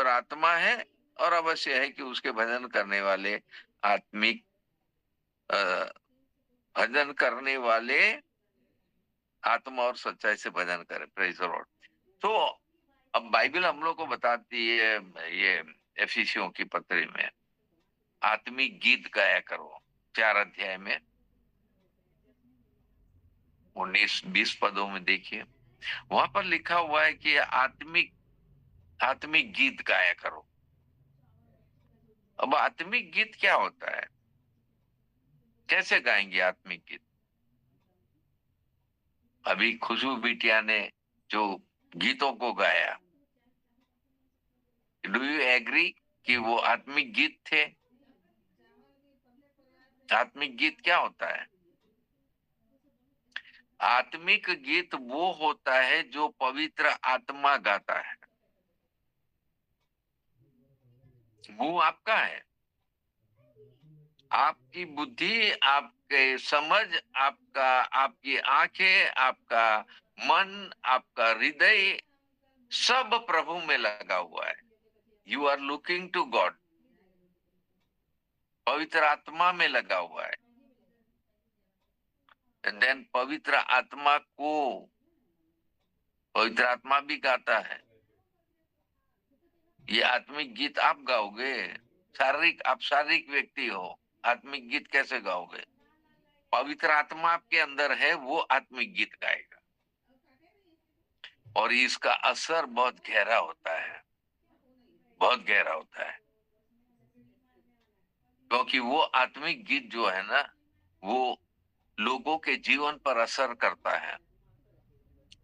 आत्मा है, और अवश्य है कि उसके भजन करने वाले आत्मिक भजन करने वाले आत्मा और सच्चाई से भजन करें। Praise the lord. तो अब बाइबल हम लोग को बताती है, ये एफिसियों की पत्री में, आत्मिक गीत गाया करो। 4 अध्याय में 19-20 पदों में देखिए, वहां पर लिखा हुआ है कि आत्मिक गीत गाया करो। अब आत्मिक गीत क्या होता है? कैसे गाएंगे आत्मिक गीत? अभी खुशबू बिटिया ने जो गीतों को गाया, डू यू एग्री कि वो आत्मिक गीत थे? आत्मिक गीत क्या होता है? आत्मिक गीत वो होता है जो पवित्र आत्मा गाता है। मुंह आपका है, आपकी बुद्धि, आपके समझ, आपकी आंखें, आपका मन, आपका हृदय, सब प्रभु में लगा हुआ है। You are looking to God, पवित्र आत्मा में लगा हुआ है। एंड देन पवित्र आत्मा को पवित्र आत्मा भी गाता है। ये आत्मिक गीत आप गाओगे? आप शारीरिक व्यक्ति हो, आत्मिक गीत कैसे गाओगे? पवित्र आत्मा आपके अंदर है, वो आत्मिक गीत गाएगा। और इसका असर बहुत गहरा होता है, बहुत गहरा होता है, क्योंकि वो आत्मिक गीत जो है ना, वो लोगों के जीवन पर असर करता है।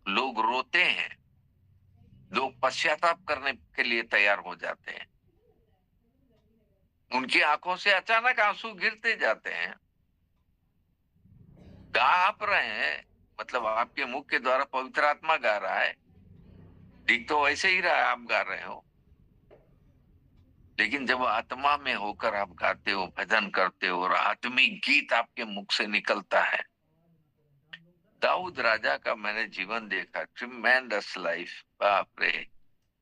लोग रोते हैं, लोग पश्चाताप करने के लिए तैयार हो जाते हैं, उनकी आंखों से अचानक आंसू गिरते जाते हैं। गा आप रहे हैं, मतलब आपके मुख के द्वारा पवित्र आत्मा गा रहा है, दिख तो वैसे ही रहा है, आप गा रहे हो, लेकिन जब आत्मा में होकर आप गाते हो, भजन करते हो और आत्मिक गीत आपके मुख से निकलता है। दाऊद राजा का मैंने जीवन देखा, ट्रिमेंडस लाइफ, बाप रे।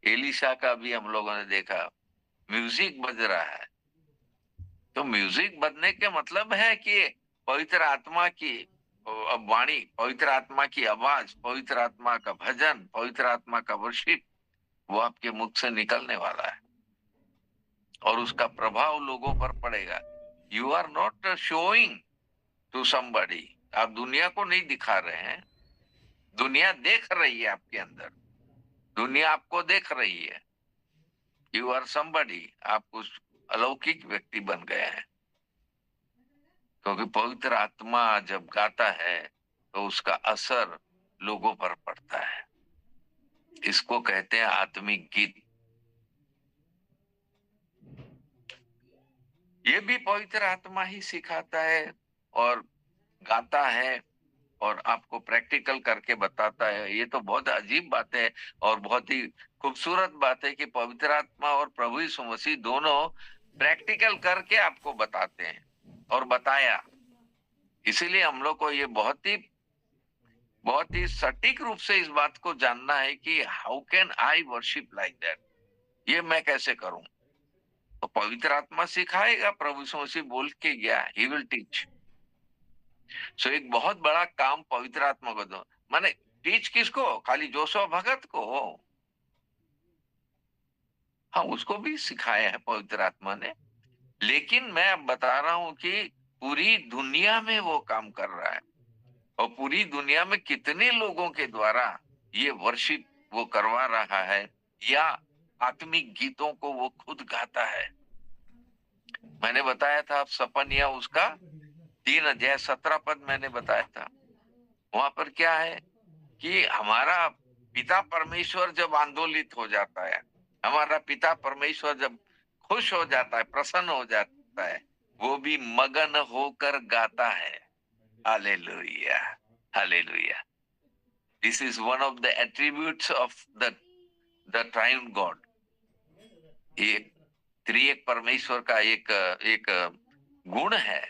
एलिशा का भी हम लोगों ने देखा, म्यूजिक बज रहा है। तो म्यूजिक बजने के मतलब है कि पवित्र आत्मा की वाणी, पवित्र आत्मा की आवाज, पवित्र आत्मा का भजन, पवित्र आत्मा का वर्शिप, वो आपके मुख से निकलने वाला है और उसका प्रभाव लोगों पर पड़ेगा। You are not showing to somebody, आप दुनिया को नहीं दिखा रहे हैं, दुनिया देख रही है आपके अंदर, दुनिया आपको देख रही है। यू आर समबडी, आप कुछ अलौकिक व्यक्ति बन गए हैं, क्योंकि पवित्र आत्मा जब गाता है तो उसका असर लोगों पर पड़ता है। इसको कहते हैं आत्मिक गीत। ये भी पवित्र आत्मा ही सिखाता है और गाता है और आपको प्रैक्टिकल करके बताता है। ये तो बहुत अजीब बात है और बहुत ही खूबसूरत बात है कि पवित्र आत्मा और प्रभु यीशु मसीह दोनों प्रैक्टिकल करके आपको बताते हैं और बताया। इसीलिए हम लोग को ये बहुत ही सटीक रूप से इस बात को जानना है कि how can I worship like that, ये मैं कैसे करूं। तो पवित्र आत्मा सिखाएगा, प्रभु यीशु मसीह बोल के गया, ही विल टीच। सो एक बहुत बड़ा काम पवित्र आत्मा को दो, माने टीच किसको? खाली जोशुआ भगत को? हाँ, उसको भी सिखाया है पवित्र आत्मा ने, लेकिन मैं अब बता रहा हूं कि पूरी दुनिया में वो काम कर रहा है और पूरी दुनिया में कितने लोगों के द्वारा ये वर्शिप वो करवा रहा है या आत्मिक गीतों को वो खुद गाता है। मैंने बताया था, आप सपनिया उसका 3 अध्याय 17 पद मैंने बताया था। वहां पर क्या है कि हमारा पिता परमेश्वर जब आंदोलित हो जाता है, हमारा पिता परमेश्वर जब खुश हो जाता है, प्रसन्न हो जाता है, वो भी मगन होकर गाता है। Hallelujah, hallelujah. This is one of the attributes of the triune God. ये त्रिएक परमेश्वर का एक गुण है।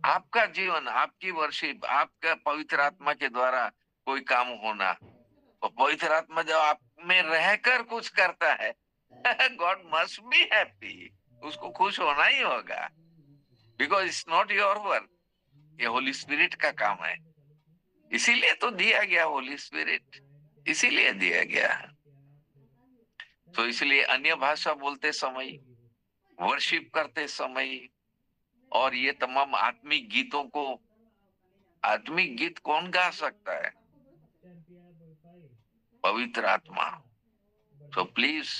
आपका जीवन, आपकी वर्शिप, आपका पवित्र आत्मा के द्वारा कोई काम होना, और पवित्र आत्मा जब आप में रहकर कुछ करता है, गॉड मस्ट बी हैप्पी, उसको खुश होना ही होगा, because it's not your work, ये होली स्पिरिट का काम है। इसीलिए तो दिया गया होली स्पिरिट, इसीलिए दिया गया है। तो इसलिए अन्य भाषा बोलते समय, वर्शिप करते समय और ये तमाम आत्मिक गीतों को, आत्मिक गीत कौन गा सकता है? पवित्र आत्मा। तो प्लीज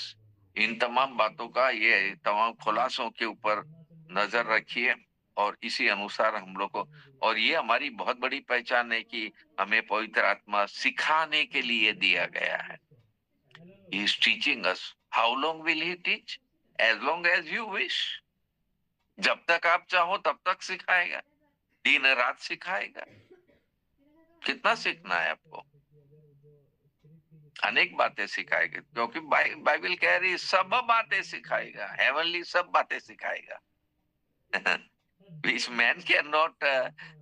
इन तमाम बातों का, ये तमाम खुलासों के ऊपर नजर रखिए और इसी अनुसार हम लोग को, और ये हमारी बहुत बड़ी पहचान है कि हमें पवित्र आत्मा सिखाने के लिए दिया गया है। He is teaching us. How long will he teach? As long as you wish. जब तक आप चाहो तब तक सिखाएगा, दिन रात सिखाएगा। कितना सीखना है आपको? अनेक बातें सिखाएगा, क्योंकि बाइबल कह रही सब बातें सिखाएगा, हेवनली सब बातें सिखाएगा। which man cannot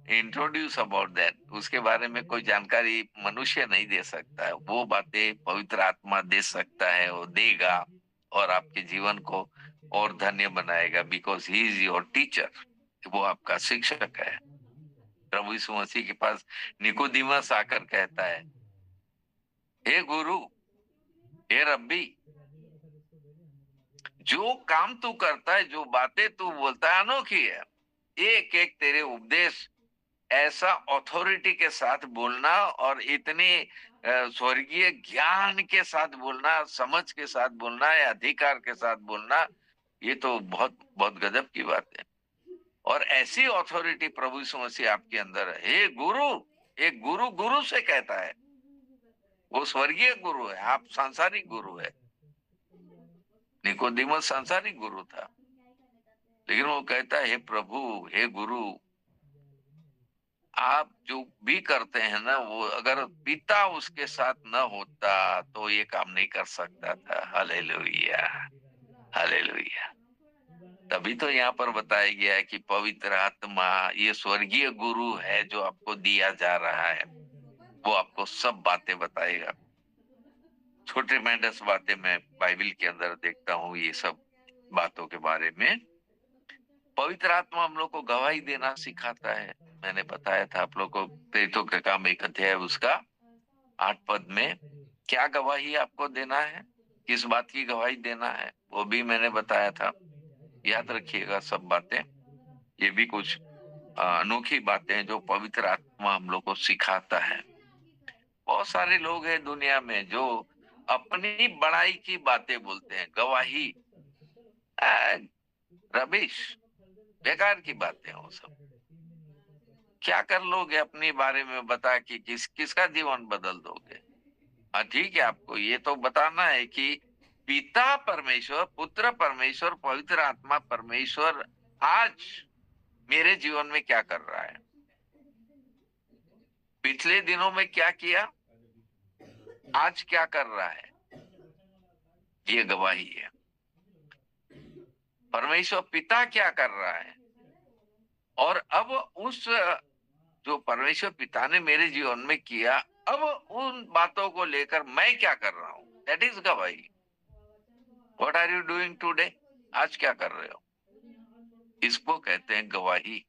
introduce about that. उसके बारे में कोई जानकारी मनुष्य नहीं दे सकता है। वो बातें पवित्र आत्मा दे सकता है, वो देगा और आपके जीवन को और धन्य बनाएगा, because he is your teacher. वो आपका शिक्षक है। प्रभु यीशु मसीह के पास निकोदिमस आकर कहता है, हे गुरु, हे रब्बी, जो काम तू करता है, जो बातें तू बोलता है, अनोखी है। एक एक तेरे उपदेश ऐसा ऑथोरिटी के साथ बोलना और इतने स्वर्गीय ज्ञान के साथ बोलना, समझ के साथ बोलना या अधिकार के साथ बोलना, ये तो बहुत बहुत गजब की बात है। और ऐसी ऑथोरिटी प्रभु यीशु मसीह आपके अंदर है। हे गुरु, एक गुरु गुरु से कहता है, वो स्वर्गीय गुरु है, आप सांसारिक गुरु है। निकोदिमस सांसारिक गुरु था, लेकिन वो कहता है, हे प्रभु, हे गुरु, आप जो भी करते हैं ना, वो अगर पिता उसके साथ न होता तो ये काम नहीं कर सकता था। Hallelujah, hallelujah. तभी तो यहाँ पर बताया गया है कि पवित्र आत्मा ये स्वर्गीय गुरु है जो आपको दिया जा रहा है। वो आपको सब बातें बताएगा। छोटे मेंढस बातें मैं बाइबल के अंदर देखता हूँ, ये सब बातों के बारे में। पवित्र आत्मा हम लोग को गवाही देना सिखाता है। मैंने बताया था आप लोग को, प्रेरितों का काम 1 अध्याय उसका 8 पद में क्या गवाही आपको देना है, किस बात की गवाही देना है, वो भी मैंने बताया था। याद रखिएगा सब बातें। ये भी कुछ अनोखी बातें हैं जो पवित्र आत्मा हम लोग को सिखाता है। बहुत सारे लोग हैं दुनिया में जो अपनी बड़ाई की बातें बोलते हैं, गवाही, रबिश, बेकार की बातें हैं वो सब। क्या कर लोगे अपने बारे में बता के, किसका जीवन बदल दोगे? हाँ ठीक है, आपको ये तो बताना है कि पिता परमेश्वर, पुत्र परमेश्वर, पवित्र आत्मा परमेश्वर आज मेरे जीवन में क्या कर रहा है, पिछले दिनों में क्या किया, आज क्या कर रहा है, ये गवाही है। परमेश्वर पिता क्या कर रहा है, और अब उस जो परमेश्वर पिता ने मेरे जीवन में किया, अब उन बातों को लेकर मैं क्या कर रहा हूं, दैट इज गवाही। What are you doing today? आज क्या कर रहे हो, इसको कहते हैं गवाही।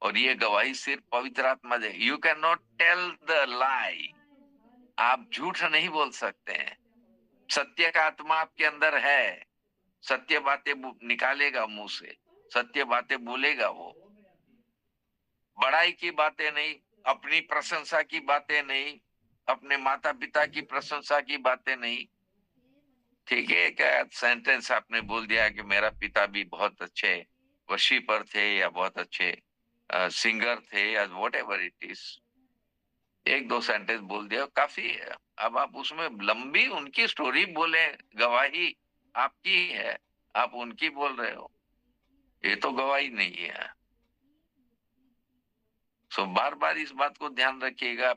और ये गवाही सिर्फ पवित्र आत्मा दे। You can not tell the lie. आप झूठ नहीं बोल सकते हैं। सत्य का आत्मा आपके अंदर है, सत्य बातें निकालेगा मुंह से, सत्य बातें बोलेगा वो। बड़ाई की बातें नहीं, अपनी प्रशंसा की बातें नहीं, अपने माता पिता की प्रशंसा की बातें नहीं। ठीक है, क्या सेंटेंस आपने बोल दिया कि मेरा पिता भी बहुत अच्छे वर्शिपर थे या बहुत अच्छे सिंगर थे या what ever it is, 1-2 sentence बोल दिया काफी है। अब आप उसमें लंबी उनकी स्टोरी बोले, गवाही आपकी है, आप उनकी बोल रहे हो, ये तो गवाही नहीं है। सो बार बार इस बात को ध्यान रखिएगा,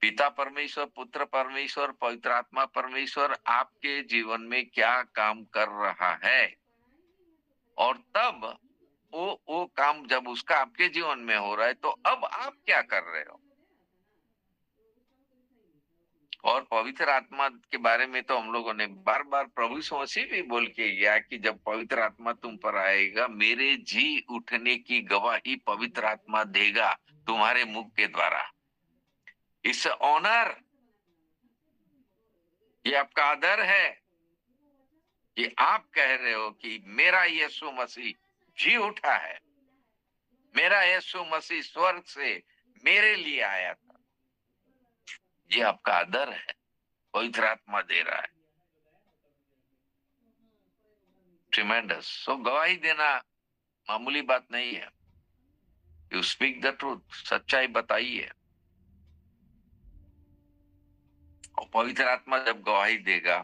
पिता परमेश्वर, पुत्र परमेश्वर, पवित्र आत्मा परमेश्वर आपके जीवन में क्या काम कर रहा है, और तब वो काम जब उसका आपके जीवन में हो रहा है तो अब आप क्या कर रहे हो। और पवित्र आत्मा के बारे में तो हम लोगों ने बार बार प्रभु यीशु मसीह भी बोल के गया कि जब पवित्र आत्मा तुम पर आएगा, मेरे जी उठने की गवाही पवित्र आत्मा देगा तुम्हारे मुख के द्वारा। इस ऑनर, ये आपका आदर है कि आप कह रहे हो कि मेरा यीशु मसीह जी उठा है, मेरा यीशु मसीह स्वर्ग से मेरे लिए आया था। ये आपका आदर है, पवित्र आत्मा दे रहा है। ट्रिमेंडस। सो गवाही देना मामूली बात नहीं है। यू स्पीक द ट्रूथ, सच्चाई बताइए। और पवित्र आत्मा जब गवाही देगा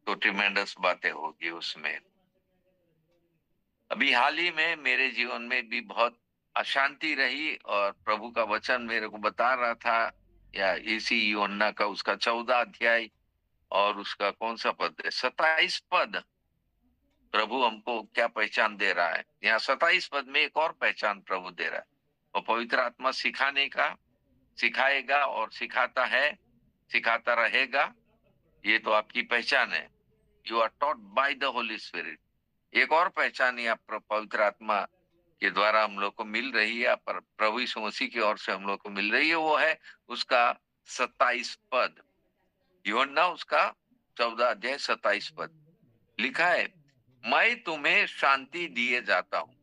तो ट्रिमेंडस बातें होगी उसमें। अभी हाल ही में मेरे जीवन में भी बहुत अशांति रही, और प्रभु का वचन मेरे को बता रहा था, या इसी यूहन्ना का उसका 14 अध्याय और उसका कौन सा पद है, 27 पद, प्रभु हमको क्या पहचान दे रहा है। यहाँ 27 पद में एक और पहचान प्रभु दे रहा है, और पवित्र आत्मा सिखाने का, सिखाएगा और सिखाता है, सिखाता रहेगा। ये तो आपकी पहचान है। You are taught by the Holy Spirit. एक और पहचान यहाँ पवित्र आत्मा के द्वारा हम लोग को मिल रही है, पर प्रभु यीशु मसीह की ओर से हम लोग को मिल रही है, वो है उसका 27 पद। यूहन्ना उसका 14 अध्याय 27 पद लिखा है, मैं तुम्हें शांति दिए जाता हूं,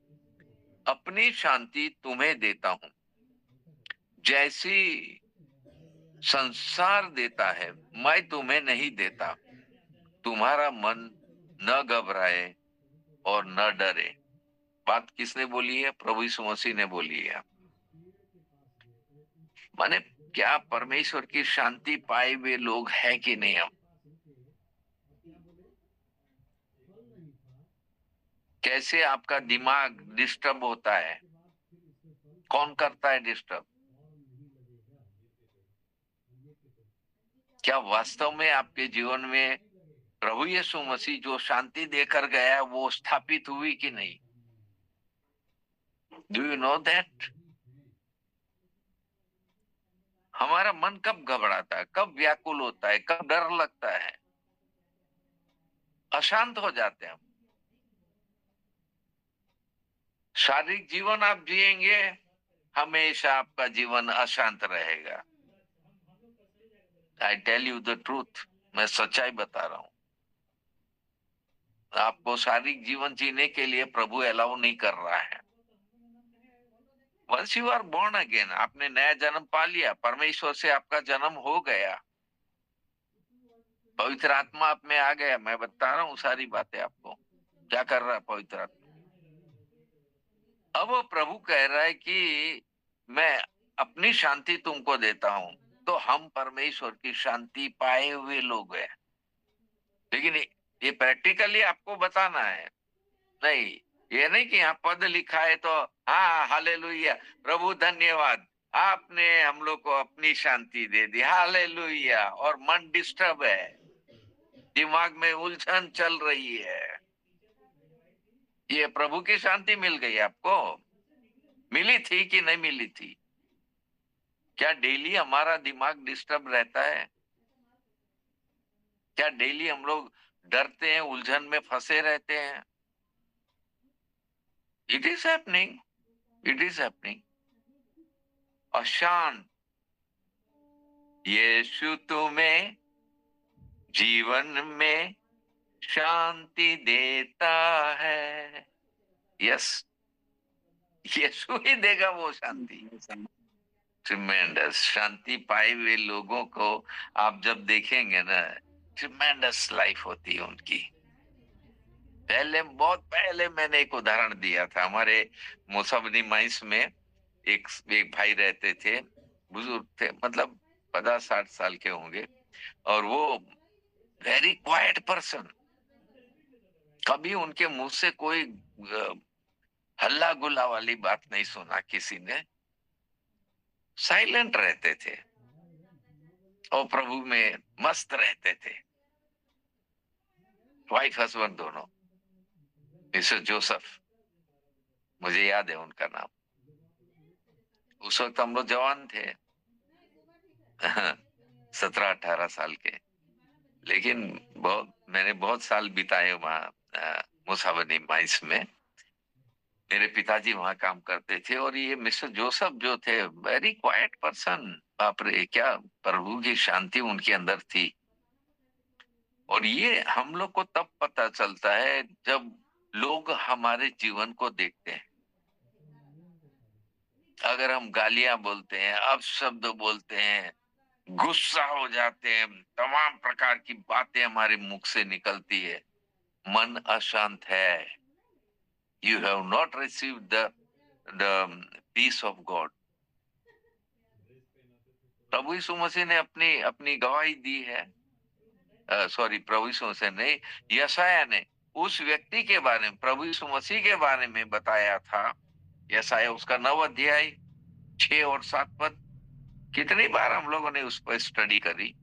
अपनी शांति तुम्हें देता हूं। जैसी संसार देता है मैं तुम्हें नहीं देता। तुम्हारा मन न घबराए और न डरे। बात किसने बोली है? प्रभु यीशु मसीह ने बोली है। माने क्या परमेश्वर की शांति पाए हुए लोग हैं कि नहीं हम? कैसे आपका दिमाग डिस्टर्ब होता है? कौन करता है डिस्टर्ब? क्या वास्तव में आपके जीवन में प्रभु यीशु मसीह जो शांति देकर गया वो स्थापित हुई कि नहीं? Do you know that? हमारा मन कब घबराता है, कब व्याकुल होता है, कब डर लगता है, अशांत हो जाते हैं हम। शारीरिक जीवन आप जिएंगे, हमेशा आपका जीवन अशांत रहेगा। I tell you the truth, मैं सच्चाई बता रहा हूं। आपको शारीरिक जीवन जीने के लिए प्रभु अलाउ नहीं कर रहा है। Once you are born again, आपने नया जन्म पा लिया, परमेश्वर से आपका जन्म हो गया, पवित्र आत्मा आप में आ गया। मैं बता रहा हूँ सारी बातें आपको, क्या कर रहा है पवित्र आत्मा। अब वो प्रभु कह रहा है कि मैं अपनी शांति तुमको देता हूं, तो हम परमेश्वर की शांति पाए हुए लोग हैं। लेकिन ये प्रैक्टिकली आपको बताना है। नहीं, ये नहीं कि यहाँ पद लिखा है तो हाँ हालेलुया, प्रभु धन्यवाद, आपने हम लोग को अपनी शांति दे दी, हालेलुया, और मन डिस्टर्ब है, दिमाग में उलझन चल रही है। ये प्रभु की शांति मिल गई आपको? मिली थी कि नहीं मिली थी? क्या डेली हमारा दिमाग डिस्टर्ब रहता है? क्या डेली हम लोग डरते हैं, उलझन में फंसे रहते हैं? It is happening, it is happening. अशांत। यीशु तुम्हें जीवन में शांति देता है। यस, यीशु ही देगा वो शांति। ट्रिमेंडस शांति पाए हुए लोगों को आप जब देखेंगे ना, ट्रिमेंडस लाइफ होती है उनकी। पहले, बहुत पहले मैंने एक उदाहरण दिया था। हमारे मुसाबनी माइस में एक भाई रहते थे, बुजुर्ग थे, मतलब 50-60 साल के होंगे, और वो वेरी क्वाइट पर्सन। कभी उनके मुंह से कोई हल्ला गुल्ला वाली बात नहीं सुना किसी ने। साइलेंट रहते थे और प्रभु में मस्त रहते थे। वाइफ हस्बैंड दोनों, मिस्टर जोसेफ, मुझे याद है उनका नाम। उस वक्त हम लोग जवान थे 17-18 साल के। लेकिन मैंने बहुत साल बिताए वहां मुसाबनी माइस में। मेरे पिताजी वहां काम करते थे, और ये मिस्टर जोसेफ जो थे, वेरी क्वाइट पर्सन। बाप रे, क्या प्रभु की शांति उनके अंदर थी। और ये हम लोग को तब पता चलता है जब लोग हमारे जीवन को देखते हैं। अगर हम गालियां बोलते हैं, अपशब्द बोलते हैं, गुस्सा हो जाते हैं, तमाम प्रकार की बातें हमारे मुख से निकलती है, मन अशांत है। You have not received the peace of God. प्रभु यीशु मसीह ने अपनी अपनी गवाही दी है। सॉरी, प्रभु यीशु मसीह नहीं, यशाया ने उस व्यक्ति के बारे में, प्रभु यीशु मसीह के बारे में बताया था। यशाया उसका 9 अध्याय 6 और 7 पद। कितनी बार हम लोगों ने उस पर स्टडी करी।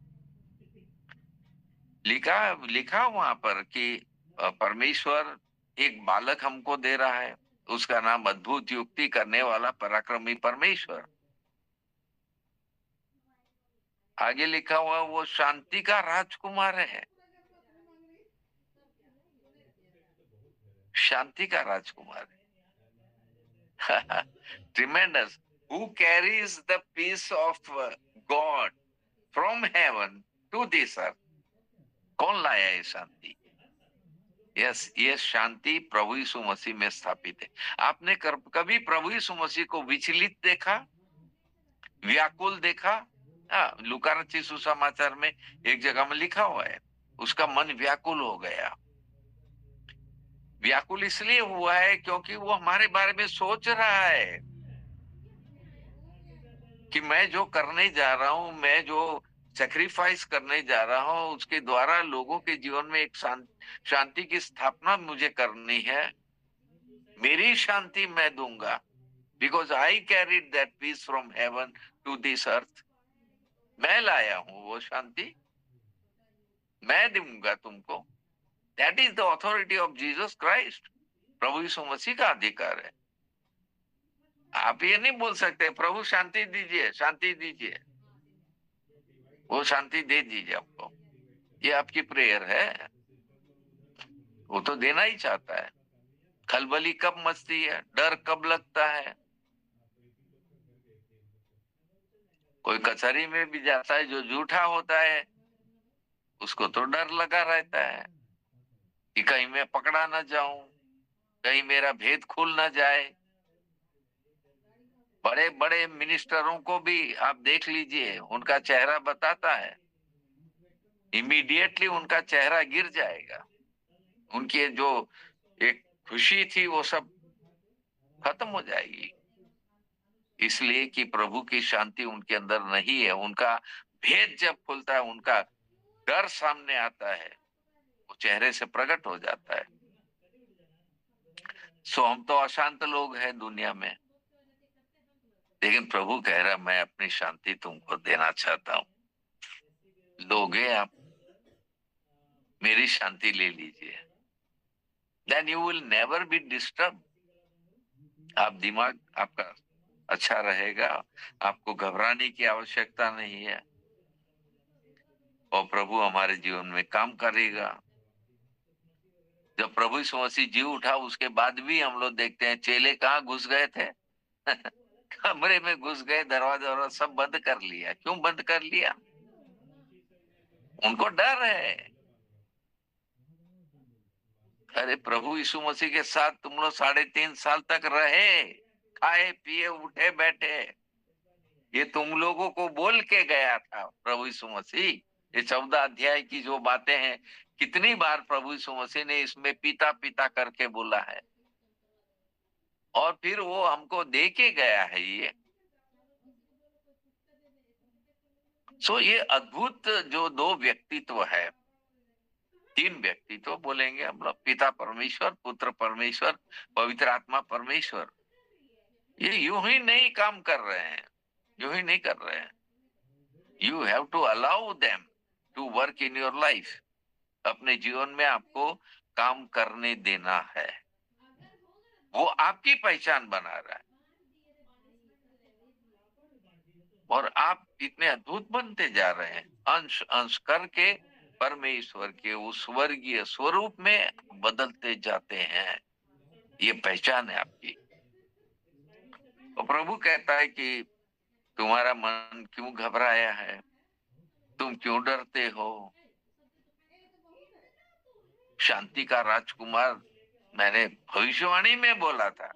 लिखा लिखा वहां पर कि परमेश्वर एक बालक हमको दे रहा है, उसका नाम अद्भुत युक्ति करने वाला पराक्रमी परमेश्वर। आगे लिखा हुआ वो शांति का राजकुमार है, शांति का राजकुमार है। Tremendous, who carries the peace of God from heaven to this earth. कौन लाया ये शांति? यस, ये शांति प्रभु यीशु मसीह में स्थापित है। आपने कभी प्रभु यीशु मसीह को विचलित देखा, व्याकुल देखा? हाँ, लूका रचित सुसमाचार में एक जगह में लिखा हुआ है, उसका मन व्याकुल हो गया। व्याकुल इसलिए हुआ है क्योंकि वो हमारे बारे में सोच रहा है कि मैं जो करने जा रहा हूं, मैं जो सेक्रीफाइस करने जा रहा हूं, उसके द्वारा लोगों के जीवन में एक शांति की स्थापना मुझे करनी है। मेरी शांति मैं दूंगा, because I carried that peace from heaven to this earth. मैं लाया हूं वो शांति, मैं दूंगा तुमको। That is the authority of Jesus Christ. प्रभु यीशु मसीह का अधिकार है। आप ये नहीं बोल सकते प्रभु शांति दीजिए, शांति दीजिए। वो शांति दे दीजिए आपको, ये आपकी प्रेयर है, वो तो देना ही चाहता है। खलबली कब मचती है, डर कब लगता है? कोई कचहरी में भी जाता है जो झूठा होता है, उसको तो डर लगा रहता है कि कहीं मैं पकड़ा ना जाऊं, कहीं मेरा भेद खुल ना जाए। बड़े बड़े मिनिस्टरों को भी आप देख लीजिए, उनका चेहरा बताता है, इमीडिएटली उनका चेहरा गिर जाएगा। उनकी जो एक खुशी थी वो सब खत्म हो जाएगी, इसलिए कि प्रभु की शांति उनके अंदर नहीं है। उनका भेद जब खुलता है, उनका डर सामने आता है, वो चेहरे से प्रकट हो जाता है। सो हम तो अशांत लोग हैं दुनिया में, लेकिन प्रभु कह रहा मैं अपनी शांति तुमको देना चाहता हूं। लोगे आप? मेरी शांति ले लीजिए, then you will never be disturb. आप दिमाग आपका अच्छा रहेगा, आपको घबराने की आवश्यकता नहीं है, और प्रभु हमारे जीवन में काम करेगा। जब प्रभु यीशु मसीह जी उठा, उसके बाद भी हम लोग देखते हैं चेले कहाँ घुस गए थे। कमरे में घुस गए, दरवाजा सब बंद कर लिया। क्यों बंद कर लिया? उनको डर है। अरे प्रभु यीशु मसीह के साथ तुम लोग 3.5 साल तक रहे, खाए पिए उठे बैठे। ये तुम लोगों को बोल के गया था प्रभु यीशु मसीह। ये 14 अध्याय की जो बातें हैं, कितनी बार प्रभु यीशु मसीह ने इसमें पिता पिता करके बोला है, और फिर वो हमको दे के गया है ये। सो ये अद्भुत जो दो व्यक्तित्व है, 3 व्यक्तित्व बोलेंगे हम लोग, पिता परमेश्वर, पुत्र परमेश्वर, पवित्र आत्मा परमेश्वर। ये यूं ही नहीं काम कर रहे हैं, यूं ही नहीं कर रहे हैं। You have to allow them to work in your life. अपने जीवन में आपको काम करने देना है। वो आपकी पहचान बना रहा है, और आप इतने अद्भुत बनते जा रहे हैं, अंश अंश करके परमेश्वर के उस स्वर्गीय स्वरूप में बदलते जाते हैं। ये पहचान है आपकी। तो प्रभु कहता है कि तुम्हारा मन क्यों घबराया है, तुम क्यों डरते हो? शांति का राजकुमार मैंने भविष्यवाणी में बोला था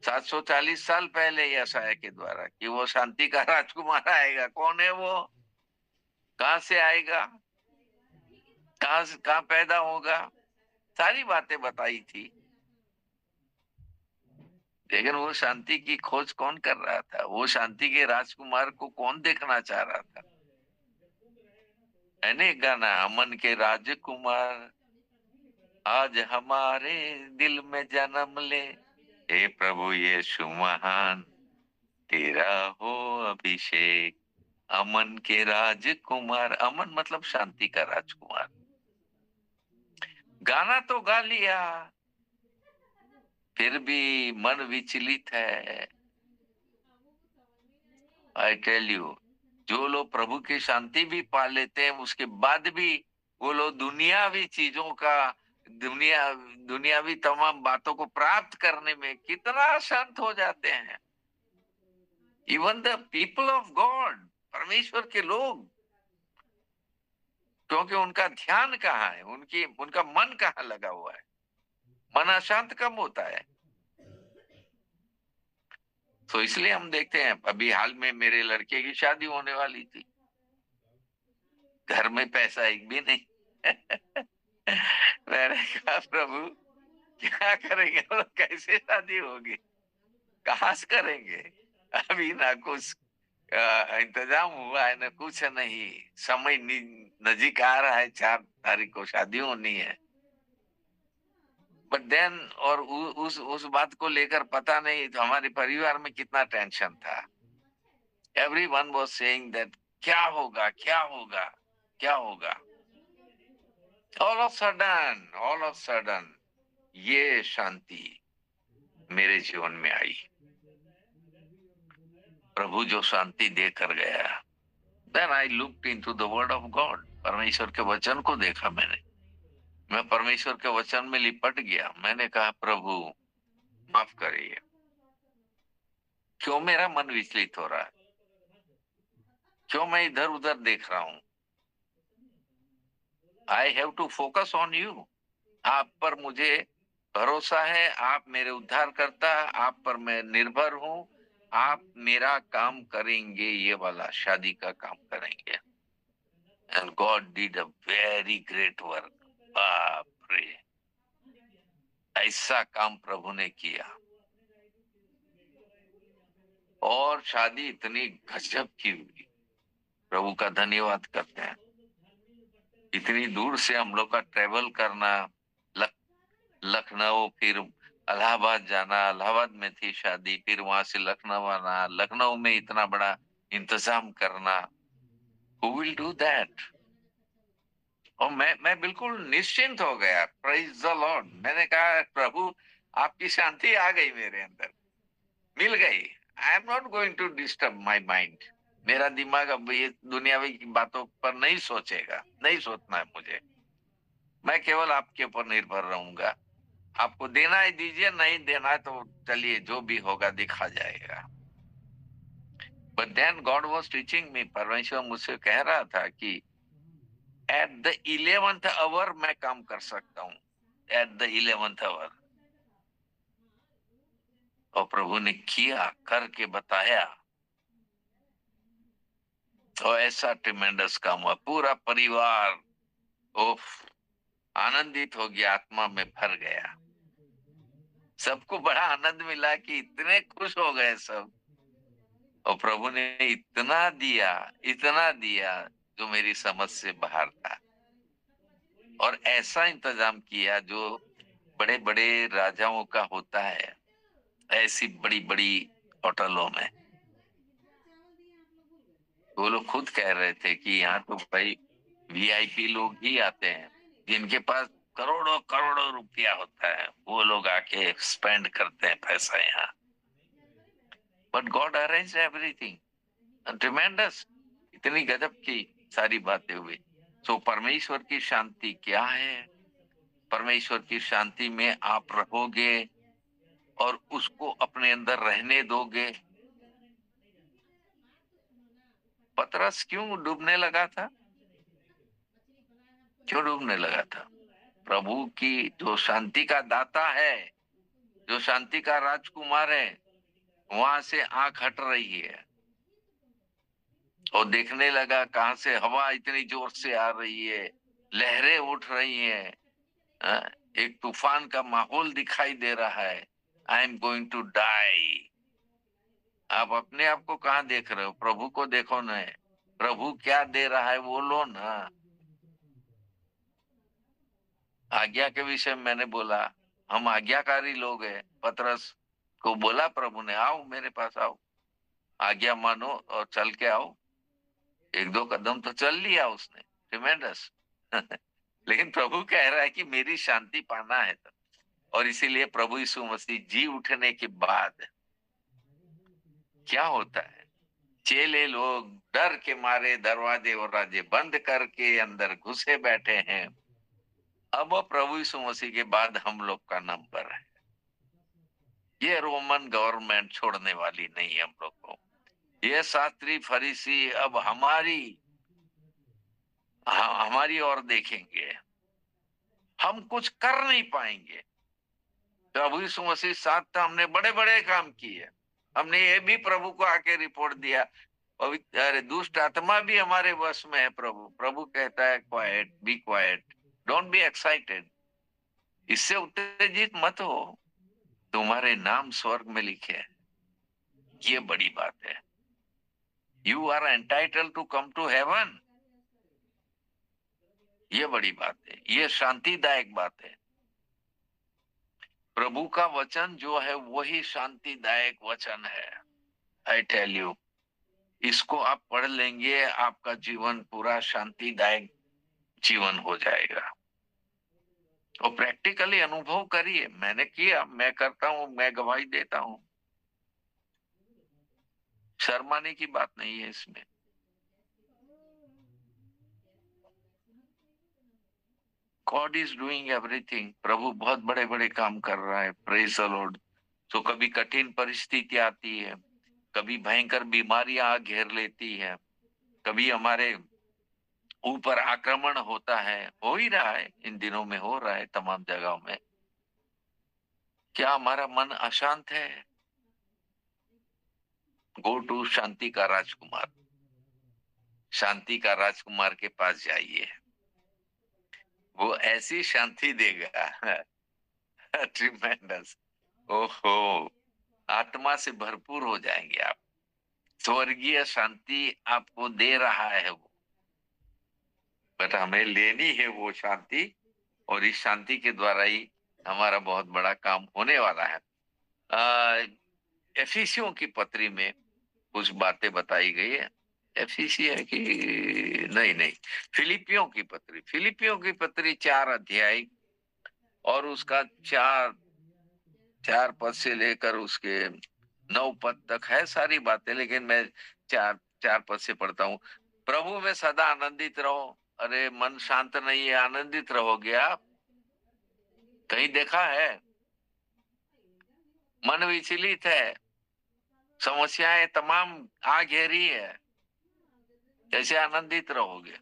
740 साल पहले यशायाह के द्वारा कि वो शांति का राजकुमार आएगा। कौन है वो? कहां से आएगा? कहां पैदा होगा? सारी बातें बताई थी। लेकिन वो शांति की खोज कौन कर रहा था? वो शांति के राजकुमार को कौन देखना चाह रहा था? है ना गाना, अमन के राजकुमार आज हमारे दिल में जन्म ले, हे प्रभु यीशु महान तेरा हो अभिषेक। अमन के राजकुमार, अमन मतलब शांति का राजकुमार। गाना तो गा लिया, फिर भी मन विचलित है। आई टेल यू, जो लोग प्रभु की शांति भी पा लेते हैं, उसके बाद भी वो लोग दुनियावी चीजों का, दुनियावी तमाम बातों को प्राप्त करने में कितना शांत हो जाते हैं। Even the people of God, परमेश्वर के लोग, क्योंकि उनका ध्यान कहाँ है, उनका मन कहाँ लगा हुआ है। मन अशांत कब होता है? तो इसलिए हम देखते हैं, अभी हाल में मेरे लड़के की शादी होने वाली थी, घर में पैसा एक भी नहीं। मैंने कहा प्रभु क्या करेंगे हम लोग, कैसे शादी होगी, कहाँ से करेंगे? अभी ना कुछ इंतजाम हुआ है ना कुछ नहीं, समय नजीक आ रहा है, 4 तारीख को शादी होनी है। बट देन, और उस बात को लेकर पता नहीं तो हमारे परिवार में कितना टेंशन था। एवरीवन वाज सेइंग दैट क्या होगा, क्या होगा, क्या होगा। ऑल ऑफ सडन ये शांति मेरे जीवन में आई। प्रभु जो शांति देकर गया। Then I looked into the word of God, परमेश्वर के वचन को देखा मैंने। मैं परमेश्वर के वचन में लिपट गया। मैंने कहा प्रभु माफ करिए, क्यों मेरा मन विचलित हो रहा है, क्यों मैं इधर उधर देख रहा हूं। I have to focus on you. आप पर मुझे भरोसा है, आप मेरे उद्धारकर्ता, आप पर मैं निर्भर हूं। आप मेरा काम करेंगे, ये वाला शादी का काम करेंगे। And God did a very great work. बाप रे, ऐसा काम प्रभु ने किया। और शादी इतनी गजब की हुई, प्रभु का धन्यवाद करते हैं। इतनी दूर से हम लोग का ट्रेवल करना, लख, लखनऊ, फिर इलाहाबाद जाना, इलाहाबाद में थी शादी, फिर वहां से लखनऊ आना, लखनऊ में इतना बड़ा इंतजाम करना। Who will do that? और मैं बिल्कुल निश्चिंत हो गया। Praise the Lord. मैंने कहा प्रभु आपकी शांति आ गई मेरे अंदर, मिल गई। I am not going to disturb my mind. मेरा दिमाग अब ये दुनियावी की बातों पर नहीं सोचेगा, नहीं सोचना है मुझे। मैं केवल आपके ऊपर निर्भर रहूंगा। आपको देना है दीजिए, नहीं देना है तो चलिए, जो भी होगा दिखा जाएगा। But then God was teaching me, परमेश्वर मुझसे कह रहा था कि एट द 11th आवर मैं काम कर सकता हूँ, एट द 11th आवर। और प्रभु ने किया, करके बताया। और ऐसा ट्रिमेंडस काम हुआ, पूरा परिवार ओफ आनंदित हो गया, आत्मा में भर गया। सबको बड़ा आनंद मिला कि इतने खुश हो गए सब। और प्रभु ने इतना दिया जो मेरी समझ से बाहर था। और ऐसा इंतजाम किया जो बड़े बड़े राजाओं का होता है, ऐसी बड़ी बड़ी होटलों में। वो लोग खुद कह रहे थे कि यहाँ तो भाई वीआईपी लोग ही आते हैं, जिनके पास करोड़ों करोड़ों रुपया होता है, वो लोग आके स्पेंड करते हैं पैसा यहाँ। But God arrange everything tremendous. इतनी गजब की सारी बातें हुई। सो परमेश्वर की शांति क्या है? परमेश्वर की शांति में आप रहोगे और उसको अपने अंदर रहने दोगे। पतरस क्यों डूबने लगा था? क्यों डूबने लगा था? प्रभु की जो शांति का दाता है, जो शांति का राजकुमार है, वहां से आंख हट रही है और देखने लगा कहां से हवा इतनी जोर से आ रही है, लहरें उठ रही हैं, एक तूफान का माहौल दिखाई दे रहा है। I am going to die. आप अपने आप को कहाँ देख रहे हो? प्रभु को देखो ना। प्रभु क्या दे रहा है वो लो ना। आज्ञा के विषय में मैंने बोला, हम आज्ञाकारी लोग हैं। पतरस को बोला प्रभु ने, आओ मेरे पास आओ, आज्ञा मानो और चल के आओ। 1-2 कदम तो चल लिया उसने। ट्रिमेंडस। लेकिन प्रभु कह रहा है कि मेरी शांति पाना है तो। और इसीलिए प्रभु यीशु मसीह जी उठने के बाद क्या होता है, चेले लोग डर के मारे दरवाजे और राजे बंद करके अंदर घुसे बैठे हैं। अब प्रभु यीशु मसीह के बाद हम लोग का नंबर है। ये रोमन गवर्नमेंट छोड़ने वाली नहीं है हम लोग को। ये शास्त्री फरीसी अब हमारी ओर देखेंगे। हम कुछ कर नहीं पाएंगे। प्रभु यीशु मसीह साथ था, हमने बड़े बड़े काम किए। हमने ये भी प्रभु को आके रिपोर्ट दिया। अरे दुष्ट आत्मा भी हमारे वश में है। प्रभु प्रभु कहता है quiet, be quiet, don't be excited. इससे उत्तेजित मत हो, तुम्हारे नाम स्वर्ग में लिखे हैं। ये बड़ी बात है। You are entitled to come to heaven. ये बड़ी बात है, ये शांतिदायक बात है। प्रभु का वचन जो है वही शांतिदायक वचन है। आई टेल यू, इसको आप पढ़ लेंगे, आपका जीवन पूरा शांतिदायक जीवन हो जाएगा। और प्रैक्टिकली अनुभव करिए। मैंने किया, मैं करता हूं, मैं गवाही देता हूं। शर्माने की बात नहीं है इसमें। God is doing everything. प्रभु बहुत बड़े बड़े काम कर रहा है। Praise the lord. तो कभी कठिन परिस्थिति आती है, कभी भयंकर बीमारियां घेर लेती है, कभी हमारे ऊपर आक्रमण होता है। हो ही रहा है, इन दिनों में हो रहा है तमाम जगहों में। क्या हमारा मन अशांत है? गो टू शांति का राजकुमार। शांति का राजकुमार के पास जाइए, वो ऐसी शांति देगा। ट्रिमेंडस। ओहो, आत्मा से भरपूर हो जाएंगे आप। स्वर्गीय शांति आपको दे रहा है वो, बट हमें लेनी है वो शांति। और इस शांति के द्वारा ही हमारा बहुत बड़ा काम होने वाला है। एफिसियों की पत्री में कुछ बातें बताई गई है। एफिसी है कि नहीं, नहीं, फिलिपियों की पत्री 4 अध्याय और उसका 4 पद से लेकर उसके 9 पद तक है सारी बातें। लेकिन मैं 4 पद से पढ़ता हूँ। प्रभु में सदा आनंदित रहो। अरे मन शांत नहीं है, आनंदित रहोगे आप? कहीं देखा है? मन विचलित है, समस्याएं तमाम आ घेरी है, कैसे आनंदित रहोगे?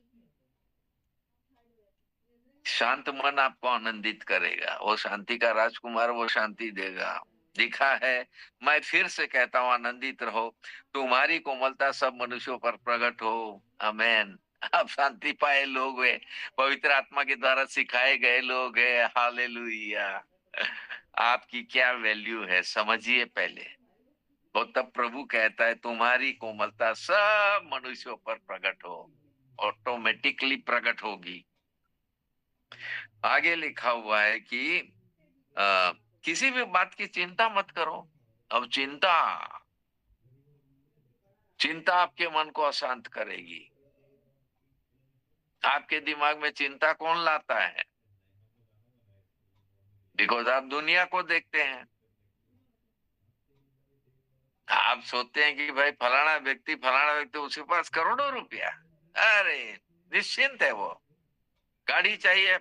शांत मन आपको आनंदित करेगा। वो शांति का राजकुमार वो शांति देगा। लिखा है, मैं फिर से कहता हूं, आनंदित रहो। तुम्हारी कोमलता सब मनुष्यों पर प्रकट हो। आमेन। आप शांति पाए लोग हैं, पवित्र आत्मा के द्वारा सिखाए गए लोग हैं। हालेलुया। आपकी क्या वैल्यू है समझिए पहले। तो तब प्रभु कहता है तुम्हारी कोमलता सब मनुष्यों पर प्रकट हो। ऑटोमेटिकली प्रकट होगी। आगे लिखा हुआ है कि आ, किसी भी बात की चिंता मत करो। अब चिंता चिंता आपके मन को अशांत करेगी। आपके दिमाग में चिंता कौन लाता है? बिकॉज आप दुनिया को देखते हैं। आप सोचते हैं कि भाई फलाना व्यक्ति उसके पास करोड़ों रुपया, अरे निश्चिंत है वो। गाड़ी चाहिए,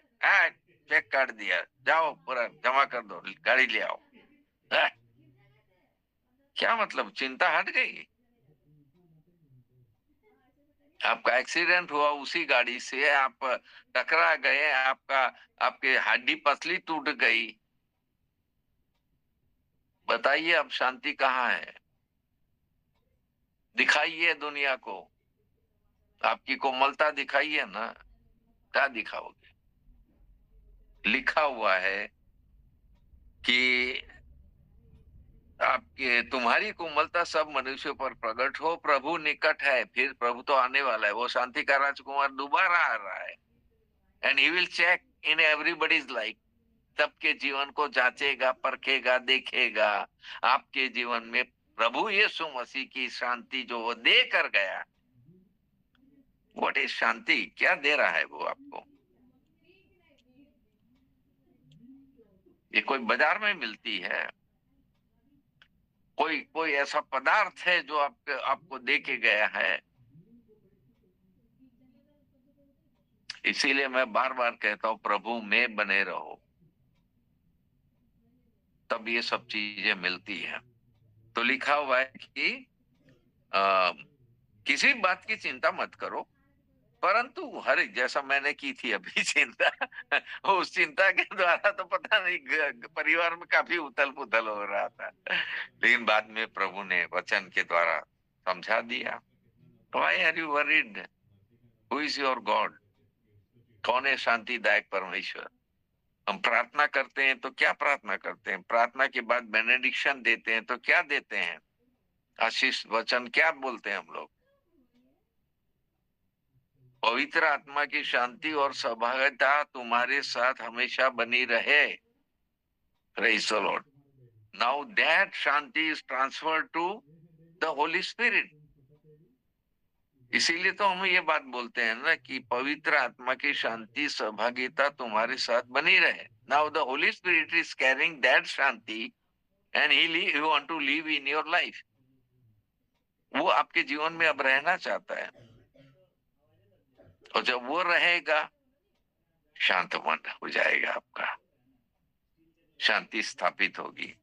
चेक काट दिया, जाओ पूरा जमा कर दो, गाड़ी ले आओ। आ, क्या मतलब, चिंता हट गई? आपका एक्सीडेंट हुआ, उसी गाड़ी से आप टकरा गए, आपके हड्डी पसली टूट गई। बताइए अब शांति कहाँ है? दिखाइए दुनिया को, आपकी कोमलता दिखाइए ना। क्या दिखाओगे? लिखा हुआ है कि आपके तुम्हारी कोमलता सब मनुष्यों पर प्रकट हो। प्रभु निकट है। फिर प्रभु तो आने वाला है, वो शांति का राजकुमार दोबारा आ रहा है। And he will check in everybody's life. सबके जीवन को जांचेगा, परखेगा, देखेगा। आपके जीवन में प्रभु यीशु मसीह की शांति जो वो दे कर गया, व्हाट इज शांति, क्या दे रहा है वो आपको? ये कोई बाजार में मिलती है, कोई कोई ऐसा पदार्थ है जो आपको दे के गया है। इसीलिए मैं बार बार कहता हूं, प्रभु में बने रहो, तब ये सब चीजें मिलती है। तो लिखा हुआ है कि आ, किसी बात की चिंता मत करो, परंतु हर एक, जैसा मैंने की थी अभी चिंता, उस चिंता के द्वारा तो पता नहीं परिवार में काफी उथल पुथल हो रहा था, लेकिन बाद में प्रभु ने वचन के द्वारा समझा दिया। Why are you worried, who is your God, कौन है शांतिदायक परमेश्वर। हम प्रार्थना करते हैं तो क्या प्रार्थना करते हैं, प्रार्थना के बाद बेनेडिक्शन देते हैं तो क्या देते हैं, आशीष वचन क्या बोलते हैं हम लोग, पवित्र आत्मा की शांति और सौभाग्यता तुम्हारे साथ हमेशा बनी रहे। Praise the Lord. Now that शांति is transferred to the Holy Spirit. इसीलिए तो हम ये बात बोलते हैं ना कि पवित्र आत्मा की शांति सहभागिता तुम्हारे साथ बनी रहे। Now the Holy Spirit is carrying that शांति and he want to live in your life. वो आपके जीवन में अब रहना चाहता है, और जब वो रहेगा शांत मन हो जाएगा, आपका शांति स्थापित होगी।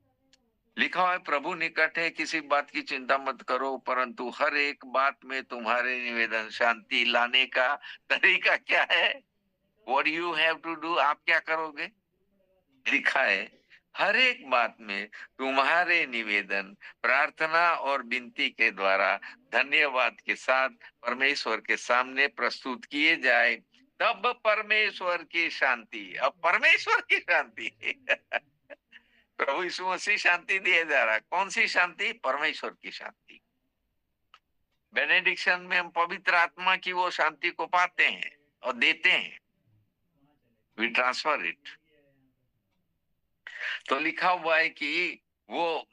लिखा हुआ है, प्रभु निकट है, किसी बात की चिंता मत करो, परंतु हर एक बात में तुम्हारे निवेदन शांति लाने का तरीका क्या है, what you have to do, आप क्या करोगे। लिखा है, हर एक बात में तुम्हारे निवेदन प्रार्थना और विनती के द्वारा धन्यवाद के साथ परमेश्वर के सामने प्रस्तुत किए जाए, तब परमेश्वर की शांति, अब परमेश्वर की शांति प्रभु यीशु मसीह शांति दिए जा रहा है। कौन सी शांति, परमेश्वर की शांति। बेनेडिक्शन में हम पवित्र आत्मा की वो शांति को पाते हैं और देते हैं, वी ट्रांसफर इट। तो लिखा हुआ है कि वो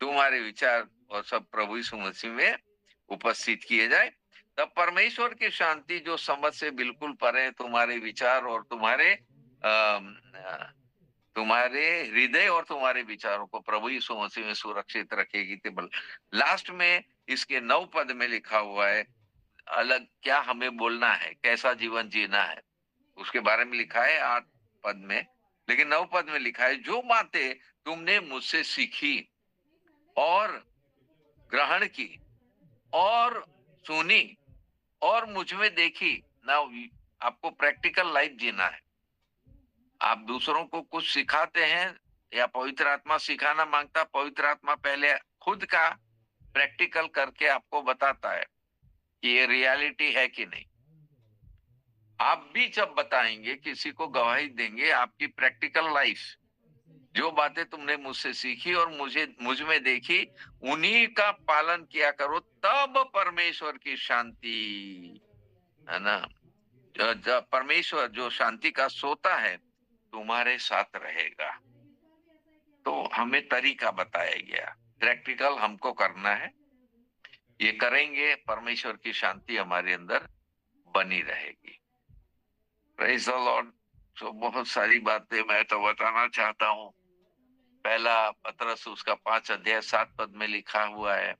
तुम्हारे विचार और सब प्रभु यीशु मसीह में उपस्थित किए जाए, तब परमेश्वर की शांति जो समझ से बिल्कुल परे तुम्हारे विचार और तुम्हारे हृदय और तुम्हारे विचारों को प्रभु यीशु मसीह में सुरक्षित रखेगी। लास्ट में इसके 9 पद में लिखा हुआ है, अलग क्या हमें बोलना है, कैसा जीवन जीना है, उसके बारे में लिखा है 8 पद में। लेकिन 9 पद में लिखा है, जो बातें तुमने मुझसे सीखी और ग्रहण की और सुनी और मुझ में देखी। ना, आपको प्रैक्टिकल लाइफ जीना है। आप दूसरों को कुछ सिखाते हैं या पवित्र आत्मा सिखाना मांगता, पवित्र आत्मा पहले खुद का प्रैक्टिकल करके आपको बताता है कि ये रियलिटी है कि नहीं। आप भी जब बताएंगे, किसी को गवाही देंगे, आपकी प्रैक्टिकल लाइफ, जो बातें तुमने मुझसे सीखी और मुझ में देखी, उन्हीं का पालन किया करो, तब परमेश्वर की शांति, है ना, परमेश्वर जो शांति का सोता है तुम्हारे साथ रहेगा। तो हमें तरीका बताया गया, प्रैक्टिकल हमको करना है, ये करेंगे परमेश्वर की शांति हमारे अंदर बनी रहेगी। Praise the lord. तो बहुत सारी बातें मैं तो बताना चाहता हूँ। पहला पत्रस उसका 5 अध्याय 7 पद में लिखा हुआ है,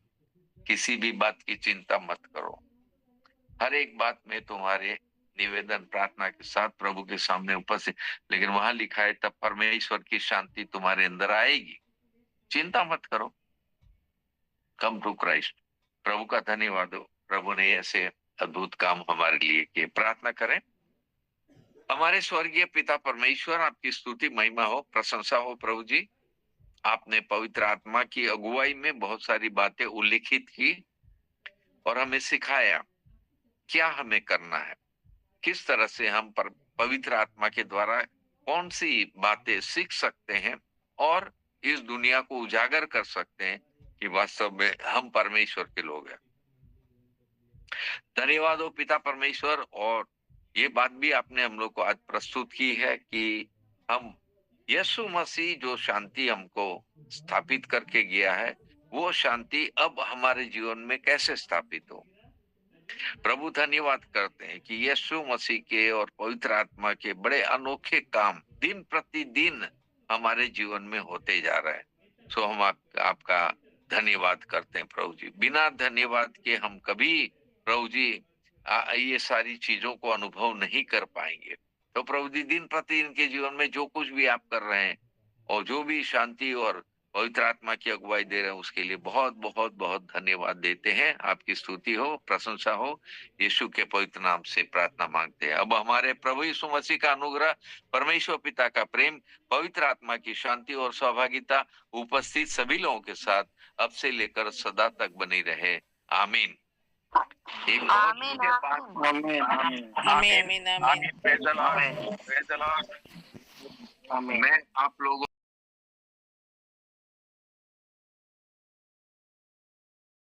किसी भी बात की चिंता मत करो, हर एक बात में तुम्हारे निवेदन प्रार्थना के साथ प्रभु के सामने उपस्थित। लेकिन वहां लिखा है, तब परमेश्वर की शांति तुम्हारे अंदर आएगी, चिंता मत करो, कम टू क्राइस्ट। प्रभु का धन्यवाद हो, प्रभु ने ऐसे अद्भुत काम हमारे लिए किए। प्रार्थना करें। हमारे स्वर्गीय पिता परमेश्वर, आपकी स्तुति महिमा हो, प्रशंसा हो प्रभु जी। आपने पवित्र आत्मा की अगुवाई में बहुत सारी बातें उल्लिखित की और हमें सिखाया क्या हमें करना है, किस तरह से हम पवित्र आत्मा के द्वारा कौन सी बातें सीख सकते हैं और इस दुनिया को उजागर कर सकते हैं कि वास्तव में हम परमेश्वर के लोग हैं। धन्यवाद हो पिता परमेश्वर। और ये बात भी आपने हम लोग को आज प्रस्तुत की है कि हम यीशु मसीह जो शांति हमको स्थापित करके गया है, वो शांति अब हमारे जीवन में कैसे स्थापित हो। प्रभु धन्यवाद करते हैं कि यीशु मसीह के और पवित्र आत्मा के बड़े अनोखे काम दिन प्रतिदिन हमारे जीवन में होते जा रहे हैं। सो हम आपका धन्यवाद करते हैं प्रभु जी। बिना धन्यवाद के हम कभी प्रभु जी ये सारी चीजों को अनुभव नहीं कर पाएंगे। तो प्रभु जी दिन प्रतिदिन के जीवन में जो कुछ भी आप कर रहे हैं और जो भी शांति और पवित्र आत्मा की अगुवाई दे रहे हैं उसके लिए बहुत बहुत बहुत धन्यवाद देते हैं। आपकी स्तुति हो, प्रशंसा हो, यीशु के पवित्र नाम से प्रार्थना मांगते हैं। अब हमारे प्रभु यीशु मसीह का अनुग्रह, परमेश्वर पिता का प्रेम, पवित्र आत्मा की शांति और सहभागिता उपस्थित सभी लोगों के साथ अब से लेकर सदा तक बनी रहे। आमीन। एक बहुत आमीन, के पास आमीन। आमीन आमीन आमीन आमीन। मैं आप लोगों